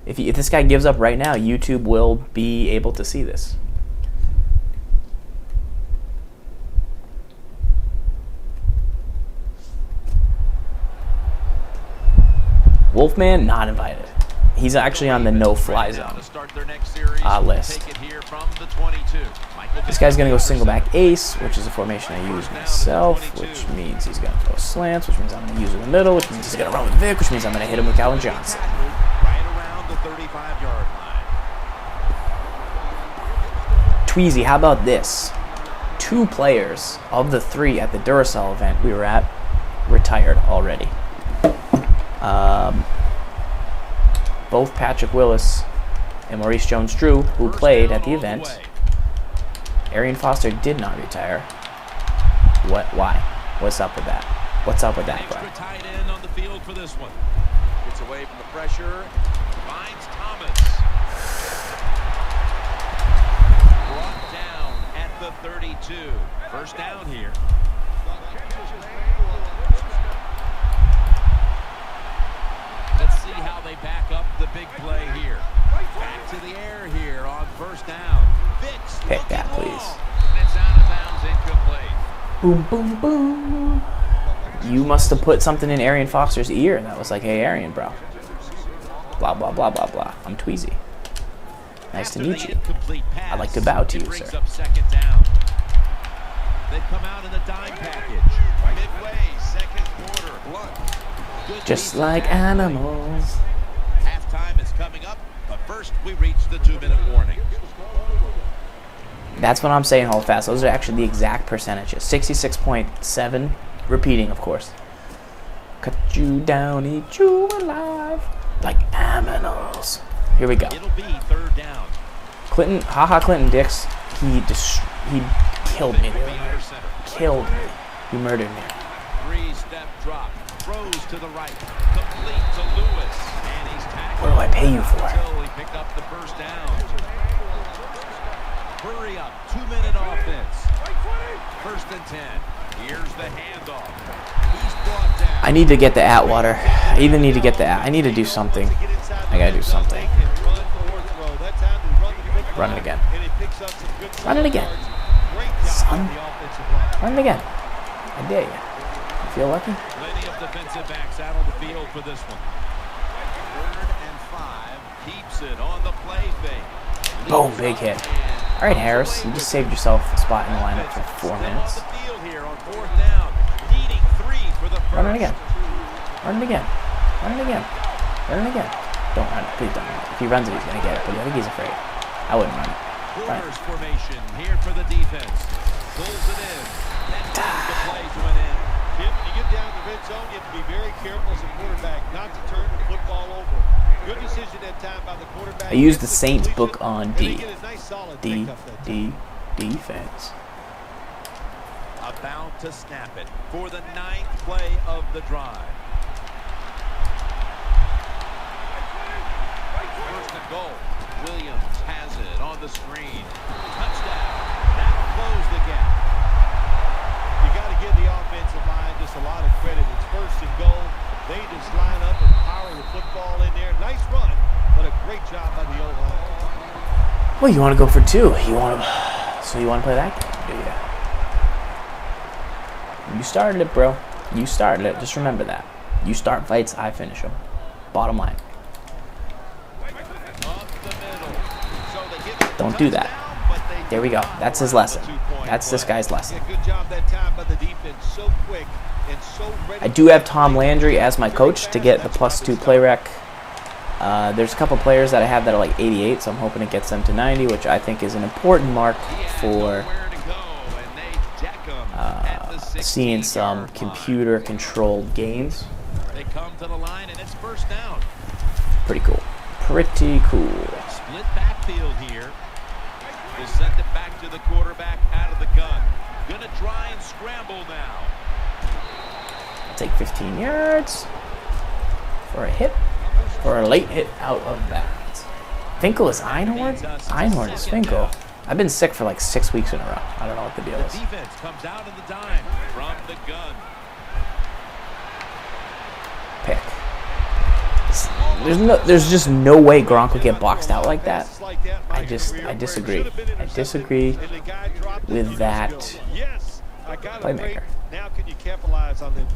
If this guy gives up right now, YouTube will be able to see this. Wolfman, not invited. He's actually on the no-fly zone list. This guy's going to go single back ace, which is a formation I use myself, which means he's going to throw slants, which means I'm going to use it in the middle, which means he's going to run with Vic, which means I'm going to hit him with Calvin Johnson. Right around the 35-yard line. Tweezy, how about this? 2 players of the 3 at the Duracell event we were at retired already. Both Patrick Willis and Maurice Jones-Drew, who played at the event. Arian Foster did not retire. Why? What's up with that? What's up with that, bro? Tight end on the field for this one. Gets away from the pressure. Finds Thomas. Brought down at the 32. First down here. Let's see how they back up the big play here. Back to the air here on first down. Fitz Pick that, please. It's out of bounds, incomplete. Boom, boom, boom. You must have put something in Arian Foster's ear that was like, hey, Arian, bro. Blah, blah, blah, blah, blah. I'm Tweezy. Nice to meet you. I'd like to bow to you, sir. Second down. They come out in the dime package. Midway, second quarter. Blunt. Just like animals. Halftime is coming up, but first we reach the 2-minute warning. That's what I'm saying, hold fast. Those are actually the exact percentages. 66.7, repeating, of course. Cut you down, eat you alive, like animals. Here we go. It'll be third down. Clinton, Clinton Dix, he killed me. Killed me. He murdered me. 3-step drop. Throws to the right. Complete to Lewis. And he's tackled. What do I pay you for? Until he picked up the first down. Hurry up. 2-minute offense. First and 10. Here's the handoff. He's brought down. I need to get the Atwater. I either need to get the I need to do something. I gotta do something. Run it again. Run it again. Son. Run it again. I dare you. You feel lucky? Plenty of defensive backs out on the field for this one. 3rd and 5. Keeps it on the play fake. Boom, big hit. All right, Harris, you just saved yourself a spot in the lineup for 4 minutes. Run it again. Run it again. Run it again. Run it again. Don't run it. Please don't run it. If he runs it, he's going to get it, but I think he's afraid. I wouldn't run it. Run it. Formation here for the defense. Pulls it in. That the play to an end. If you get down the red zone, you have to be very careful as a quarterback not to turn the football over. Good decision that time by the quarterback. I used the Saints book on D. Defense. About to snap it for the 9th play of the drive. First and goal. Williams has it on the screen. Touchdown. That'll close the gap. You got to give the offensive line just a lot of credit. It's first and goal. They just line up and power the football in there. Nice run, but a great job by the O-line. Well, you want to go for 2. So you want to play that game, do you? You started it, bro. You started it. Just remember that. You start fights, I finish them. Bottom line. Don't do that. There we go. That's his lesson. That's this guy's lesson. Good job that time by the defense. So quick and so ready. I do have Tom Landry as my coach to get the +2 play rec. There's a couple players that I have that are like 88, so I'm hoping it gets them to 90, which I think is an important mark for seeing some computer-controlled games. They come to the line, and it's first down. Pretty cool. Pretty cool. Split backfield here. We'll send it back to the quarterback out of the gun. Gonna try and scramble now. I'll take 15 yards for a hit, for a late hit out of bounds. Finkel is Einhorn? Einhorn is Finkel. I've been sick for like 6 weeks in a row. I don't know what the deal is. The defense comes out in the dime from the gun. Pick. There's just no way Gronk would get boxed out like that. I disagree. I disagree with that playmaker.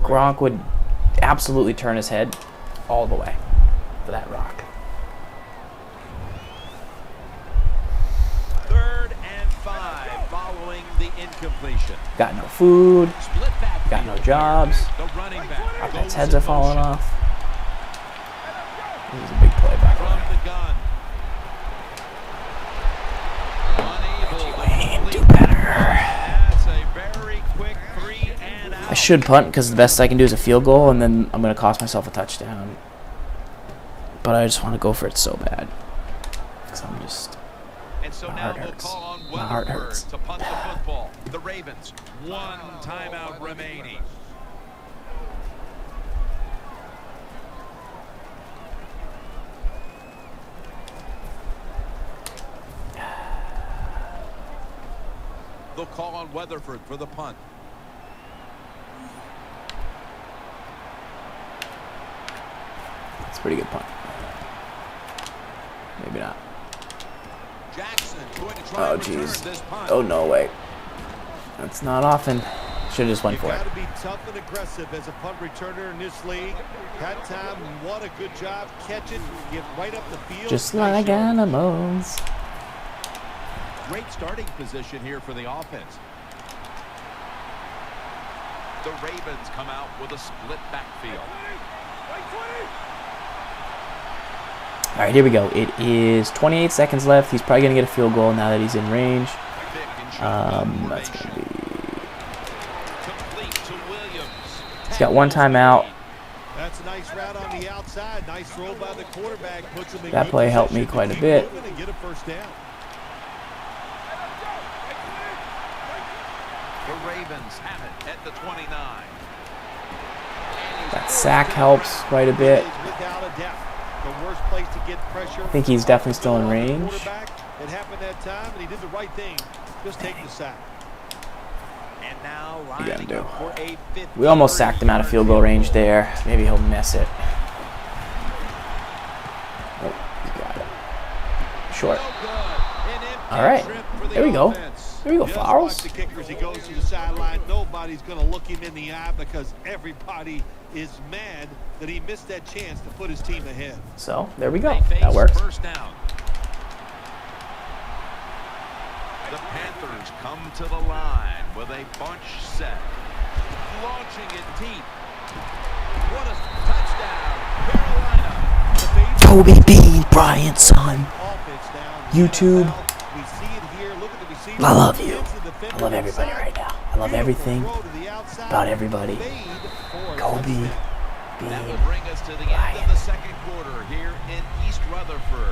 Gronk would absolutely turn his head all the way for that rock. 3rd and 5 following the incompletion. Got no food. Got no jobs. Our pets' heads are falling off. This is a big play by the way. Do better. I should punt because the best I can do is a field goal, and then I'm going to cost myself a touchdown. But I just want to go for it so bad. Because I'm just... My heart hurts. My heart hurts. To punt the football. The Ravens, 1 timeout remaining. They'll call on Weatherford for the punt. It's a pretty good punt. Maybe not. Jackson going to try and return this punt. Oh, no, wait. That's not often. Should have just went for it. Got to be tough and aggressive as a punt returner in this league. That time, what a good job. Catch it, get right up the field. Just like animals. Great starting position here for the offense. The Ravens come out with a split backfield. All right, here we go. It is 28 seconds left. He's probably going to get a field goal now that he's in range. That's going to be... He's got 1 timeout. That's a nice route on the outside. Nice throw by the quarterback. Puts him in That play helped me quite a bit. Get a first down. The Ravens have it at the 29. That sack helps quite a bit. Without a doubt, the worst place to get pressure. I think he's definitely still in range. It happened that time, and he did the right thing. Just take the sack. And now What you gotta do? for a 50. We almost sacked him out of field goal range there. Maybe he'll miss it. Oh, he got it. Short. All right. There we go. There we go, Fowles. The kicker as he goes to the sideline. Nobody's going to look him in the eye because everybody is mad that he missed that chance to put his team ahead. So, there we go. That works. First down. The Panthers come to the line with a bunch set. Launching it deep. What a touchdown. Carolina. Toby Bean Bryant's son. YouTube. I love you. I love everybody right now. I love everything about everybody. Kobe Bean Bryant.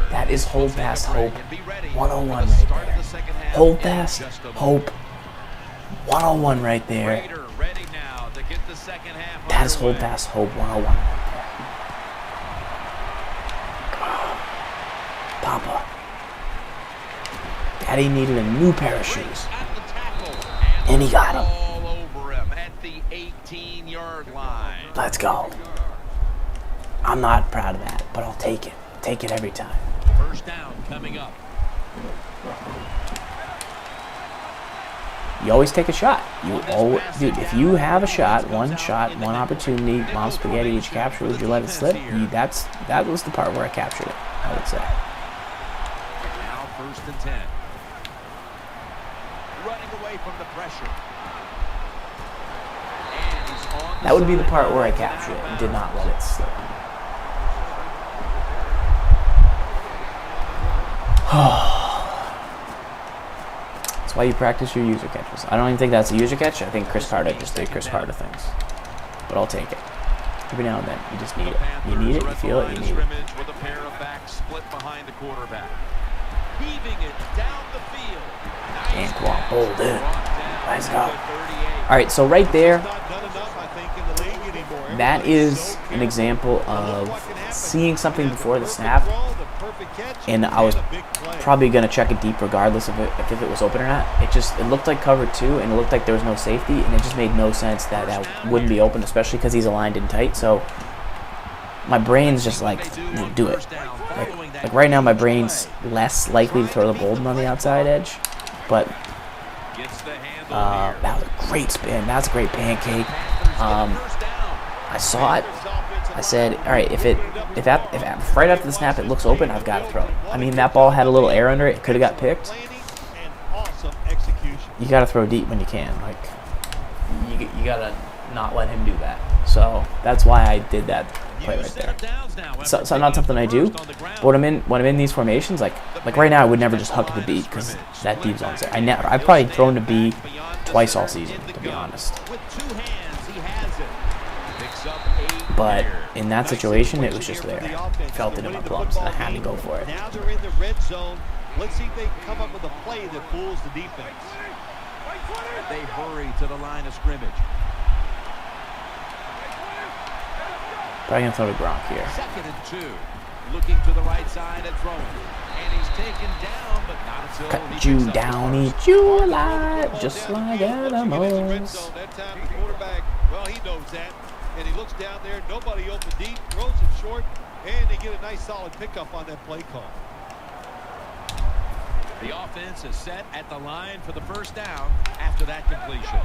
That is Hold Fast Hope 101 right there. Hold Fast Hope 101 right there. That is Hold Fast Hope 101 right there. Papa. Daddy needed a new pair of shoes. And he got them. Let's go. I'm not proud of that, but I'll take it. I'll take it every time. First down coming up. You always take a shot. You always, dude, if you have a shot, one opportunity, mom spaghetti, did you capture it? Did you let it slip? That was the part where I captured it, I would say. Now 1st and 10. Running away from the pressure. And he's on That would be the part where I captured it and did not let it slip. That's why you practice your user catches. I don't even think that's a user catch. I think Chris Carter just did Chris Carter things. But I'll take it. Every now and then, you just need it. You need it, you feel it, you need it. With a pair of backs split behind the quarterback. Heaving it down the field. And Quan hold it. Let's go. All right, so right there, that is an example of seeing something before the snap, and I was probably going to check it deep regardless of if it was open or not. It looked like cover 2, and it looked like there was no safety, and it just made no sense that wouldn't be open, especially because he's aligned in tight. So my brain's just like, do it. Like right now, my brain's less likely to throw the Bolden on the outside edge, but that was a great spin. That's a great pancake. I saw it. I said, all right, if right after the snap it looks open, I've got to throw it. I mean, that ball had a little air under it. It could have got picked. You got to throw deep when you can. Like, you got to not let him do that. So that's why I did that play right there. So not something I do. But when I'm in these formations, like right now, I would never just huck it to B because that deep zone's there. I've probably thrown to B twice all season, to be honest. But in that situation, it was just there. I felt it in my plums, and I had to go for it. Now they're in the red zone. Let's see if they can come up with a play that fools the defense. They hurry to the line of scrimmage. Probably going to throw to Gronk here. 2nd and 2. Looking to the right side and throwing. And he's taken down, but not until cut you down, eat you alive, just like animals. That time the quarterback, well, he knows that. And he looks down there, nobody open deep, throws it short, and they get a nice solid pickup on that play call. The offense is set at the line for the first down after that completion.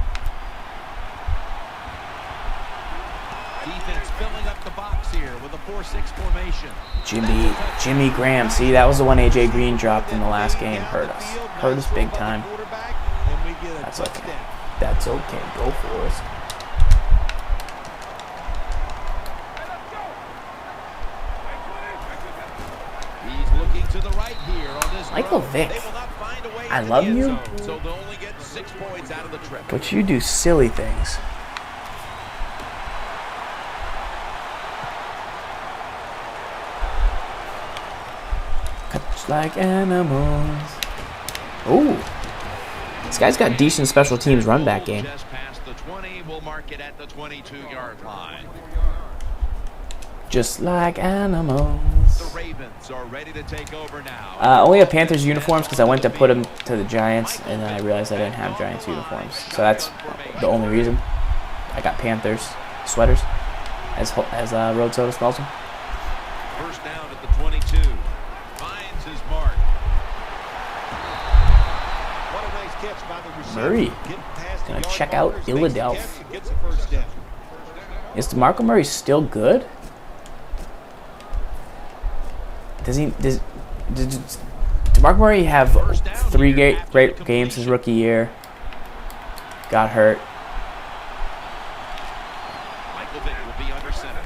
Defense filling up the box here with a 4-6 formation. Jimmy Graham. See, that was the one A.J. Green dropped in the last game. Hurt us. Hurt us big time. That's okay. That's okay. Go for us. He's looking to the right here on this Michael run. Vick, They will not find a way I into love the end you, zone, so they'll only get 6 points out of the trip. but you do silly things. Cut like animals. Ooh. This guy's got decent special teams run back game. Just past the 20, we'll mark it at the 22-yard line. Just like animals. The Ravens are ready to take over now. I only have Panthers uniforms because I went to put them to the Giants, and then I realized I didn't have Giants uniforms. So that's the only reason. I got Panthers sweaters, as Road Soda calls them. First down at the 22. Finds his mark. What a nice catch by the receiver. Murray. Gonna check out Philadelphia. Is DeMarco Murray still good? Does DeMarco Murray have 3 great games his rookie year? Got hurt. Michael Vick will be under center.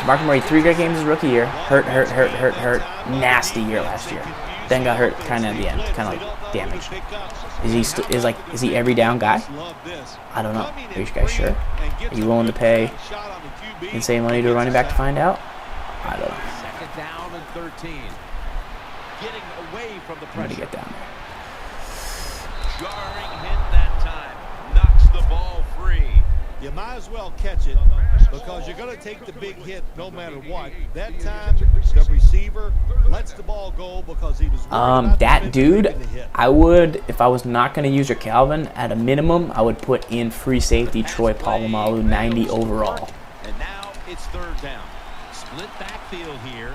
DeMarco Murray 3 great games his rookie year. Hurt. Nasty year last year. Then got hurt kind of at the end. Kind of like damaged. Is he every down guy? I don't know. Are you guys sure? Are you willing to pay insane money to a running back to find out? I don't know. 2nd down and 13. Getting away from the pressure. I'm gonna get down there. Jarring hit that time. Knocks the ball free. You might as well catch it because you're going to take the big hit no matter what. That time, the receiver lets the ball go because he was worried about that the dude, hit. I would, if I was not going to use your Calvin, at a minimum, I would put in free safety Troy Polamalu, 90 overall. And now it's 3rd down. Split backfield here.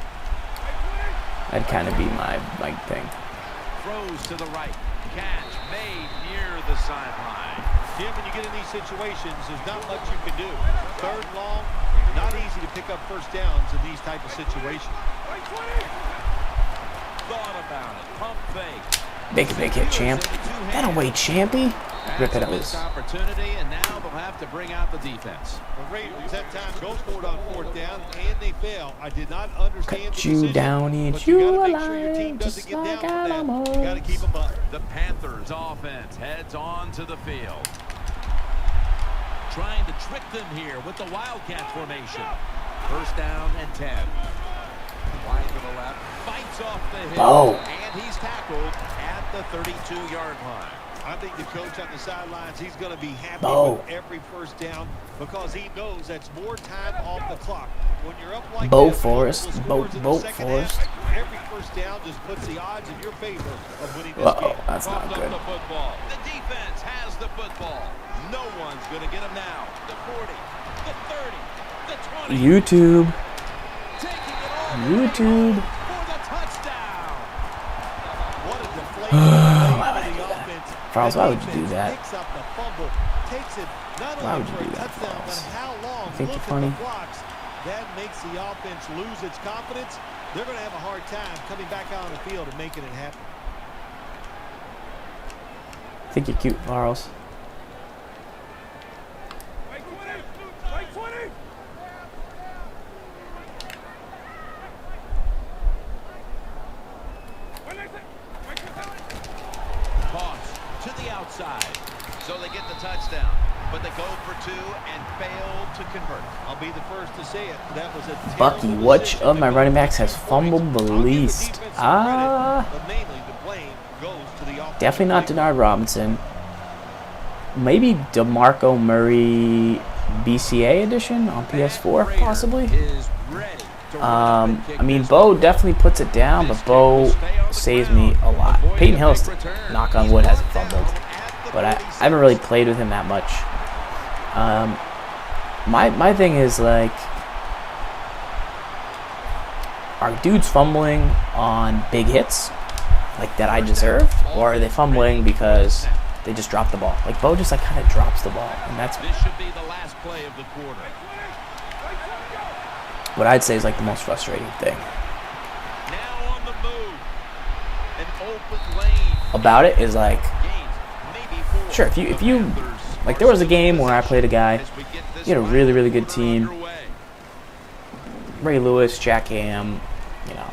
That'd kind of be my thing. Throws to the right. Catch made near the sideline. Jim, when you get in these situations, there's not much you can do. 3rd and long, not easy to pick up first downs in these type of situations. Thought about it. Pump fake. Make a big hit, champ. That away, champy. rip it That's a out. missed opportunity, and now they'll have to bring out the defense. The Raiders that time go for it on 4th down, and they fail. I did not understand Cut the you decision, down and but you you got to make sure your team alive, doesn't just get like down from that. You got to keep them up. The Panthers offense heads on to the field. Trying to trick them here with the Wildcat formation. 1st down and 10. Wide to the left. Fights off the hill. And he's tackled at the 32-yard line. I think the coach on the sidelines, he's going to be happy with every 1st down because he knows that's more time off the clock. When you're up like that, Forrest. Boat Forrest. Every 1st down just puts the odds in your favor of winning this game. That's not Coughed up good. the football. The defense has the football. No one's going to get him now. The 40, the 30, the 20. YouTube. Taking it all YouTube. for the touchdown. What a deflating Why would I do that? Charles, why would you do that? Picks up the fumble, takes it not Why only would you for do a that, touchdown, but Charles? how long. I think Look you're at funny. the blocks. That makes the offense lose its confidence. They're going to have a hard time coming back out on the field and making it happen. I think you're cute, Charles. Toss to the outside. So they get the touchdown. But they go for 2 and fail to convert. I'll be the first to say it. That was a Bucky, terrible which decision of my to running go backs for has 2 points. fumbled the I'll give least? defense some credit, but mainly the blame goes to the offensive Definitely not play. Denard Robinson. Maybe DeMarco Murray BCA edition on PS4, possibly. I mean, Bo definitely puts it down, but Bo saves me a lot. Peyton Hill, knock on wood, hasn't fumbled, but I haven't really played with him that much. My thing is, like, are dudes fumbling on big hits, like that I deserve, or are they fumbling because they just drop the ball? Like, Bo just, like, kind of drops the ball, and that's This should be the last play of the quarter. what I'd say is, like, the most frustrating thing Now on the move. An open lane. about it is, like, Gains maybe 4. sure, if you like, there was a game where I played a guy, he had a really, really good team. Ray Lewis, Jack Ham, you know,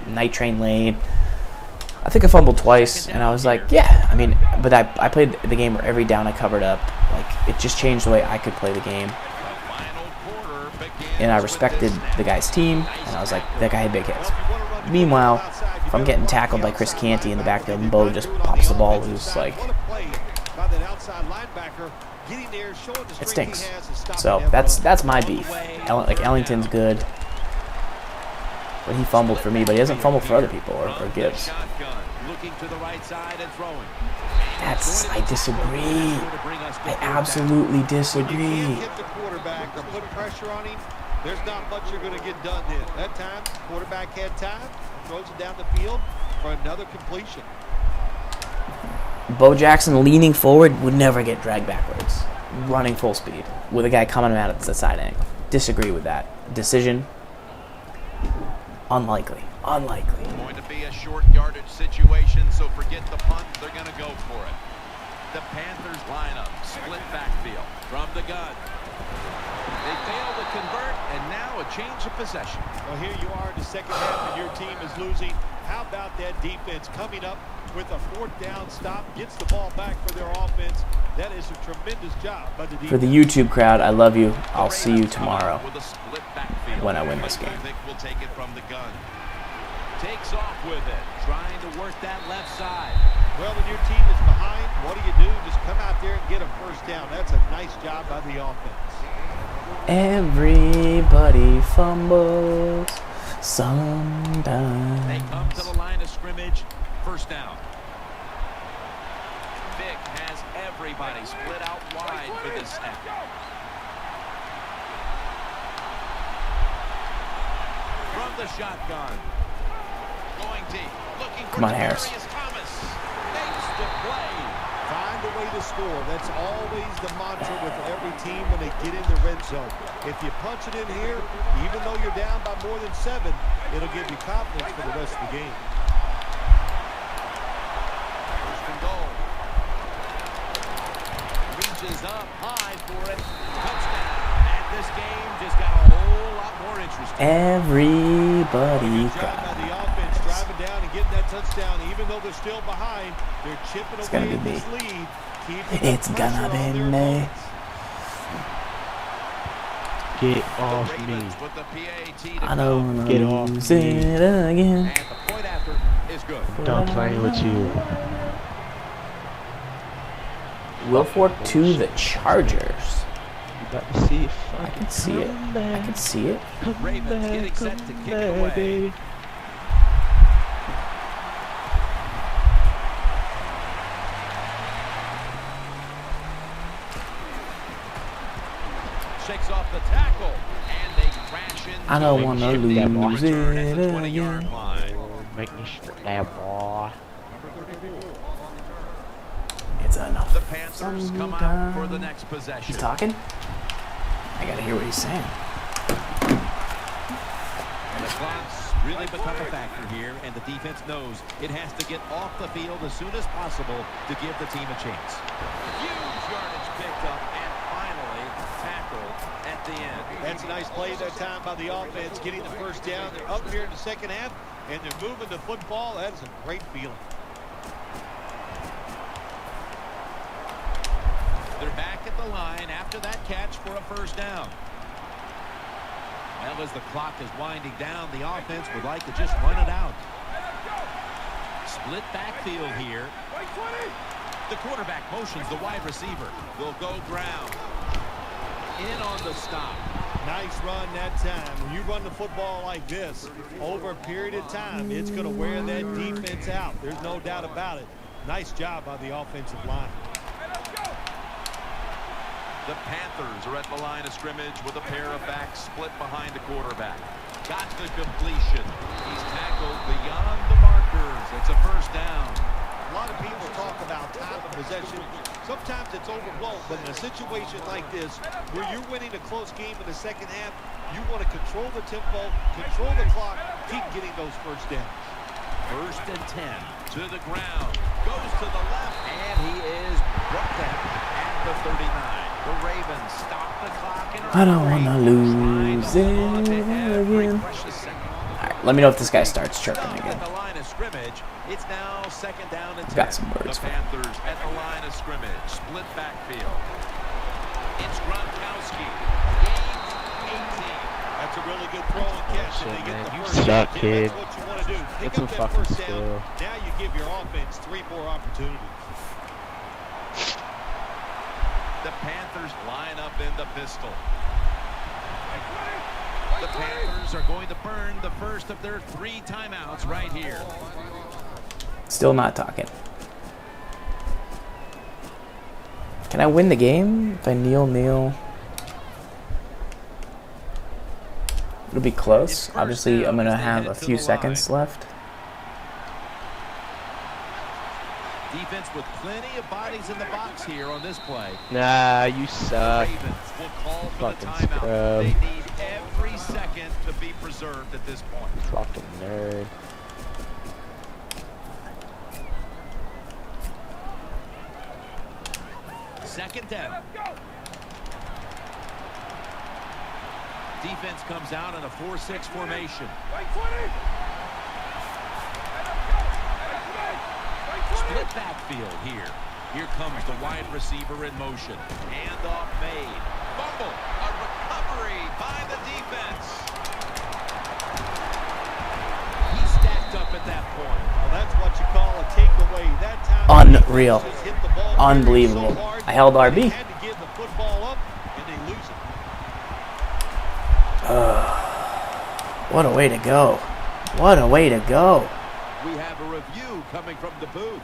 Night Train Lane. I think I fumbled twice, and I was like, yeah, I mean, but I played the game where every down I covered up. Like, it just changed the way I could play the game. And I respected the guy's team, and I was like, that guy had big hits. Meanwhile, if I'm getting tackled by Chris Canty in the backfield and Bo just pops the ball loose, like, it stinks. So that's my beef. Like, Ellington's good, but he fumbled for me, but he doesn't fumble for other people or Gibbs. I disagree. I absolutely disagree. There's not much you're going to get done then. That time, quarterback had time, throws it down the field for another completion. Bo Jackson leaning forward would never get dragged backwards, running full speed with a guy coming out at the side angle. Disagree with that decision. Unlikely. Going to be a short yardage situation, so forget the punt. They're going to go for it. The Panthers lineup, split backfield from the gun. They fail to convert, and now a change of possession. Well, here you are in the second half, and your team is losing. How about that defense coming up with a 4th down stop, gets the ball back for their offense. That is a tremendous job by the defense. For the YouTube crowd, I love you. I'll see you tomorrow when I win this game. We'll take it from the gun. Takes off with it, trying to work that left side. Well, when your team is behind, what do? Just come out there and get a 1st down. That's a nice job by the offense. Everybody fumbles sometimes. They come to the line of scrimmage, 1st down. Vic has everybody split out wide for this snap. From the shotgun. Going deep. Looking for Come on, Harris. Thomas. Makes the play. Find a way to score. That's always the mantra with every team when they get in the red zone. If you punch it in here, even though you're down by more than 7, it'll give you confidence for the rest of the game. 1st and goal. He's up high for it. Touchdown. And this game just got a whole lot more interesting. Everybody Good job by the offense driving down and getting that touchdown. Even though they're still behind, they're chipping away at this lead. It's gonna be me. Get off me. With the PAT I don't wanna Get off lose me. it again. And the point after is good. I'm done playing with you. Wilfork to the Chargers. You got to see it. I can see it. I can see it. Ravens getting set to kick it away. Baby. Shakes off the tackle, and they crash into I don't wanna a lose return at the it 20-yard again. line. Make me straight that boy. It's enough. The Panthers come out for the next possession. He's talking? I gotta hear what he's saying. And the clock's really become a factor here, and the defense knows it has to get off the field as soon as possible to give the team a chance. Huge yardage picked up, and finally tackled at the end. That's a nice play that time by the offense, getting the first down. They're up here in the second half, and they're moving the football. That is a great feeling. They're back at the line after that catch for a first down. Well, as the clock is winding down, the offense would like to just run it out. Split backfield here. The quarterback motions the wide receiver. Will go ground. In on the stop. Nice run that time. When you run the football like this, over a period of time, it's going to wear that defense out. There's no doubt about it. Nice job by the offensive line. The Panthers are at the line of scrimmage with a pair of backs split behind the quarterback. Got the completion. He's tackled beyond the markers. It's a first down. A lot of people talk about time of possession. Sometimes it's overblown, but in a situation like this, where you're winning a close game in the second half, you want to control the tempo, control the clock, keep getting those first downs. First and 10 to the ground. Goes to the left, and he is brought down at the 39. The Ravens stop the clock. I don't want to lose it again. Alright, let me know if this guy starts chirping again. At the line of scrimmage, it's now second down and 10. Got some words The for him. Panthers at the line of scrimmage, split backfield. It's Gronkowski. Gains 18. That's a really good throw and catch. If they get the You first suck, down, kid. that's what you want to do. Pick Get some up that fucking first down. skill. Now you give your offense 3 more opportunities. The Panthers line up in the pistol. The Panthers are going to burn the first of their 3 timeouts right here. Still not talking. Can I win the game if I kneel? It'll be close. Obviously, I'm going to have a few seconds left. Defense with plenty of bodies in the box here on this play. Nah, you suck. Ravens will call for the Fucking timeout. scrub. They need every second to be preserved at this point. Fucking nerd. Second down. Defense comes out in a 4-6 formation. Split backfield here. Here comes the wide receiver in motion. Handoff made. Fumble. A recovery by the defense. He stacked up at that point. Well, that's what you call a takeaway. That time Unreal. the defense just hit the ball Unbelievable. so hard, I held RB. they had to give the football up, and they lose it. What a way to go. What a way to go. We have a review coming from the booth.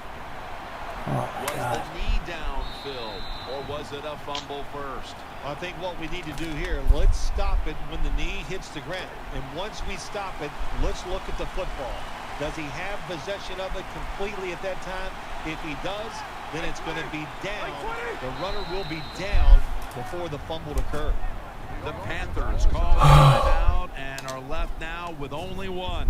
Oh, my Was God. the knee down, Phil, or was it a fumble first? I think what we need to do here, let's stop it when the knee hits the ground. And once we stop it, let's look at the football. Does he have possession of it completely at that time? If he does, then it's going to be down. The runner will be down before the fumble occurred. The Panthers call a timeout and are left now with only one.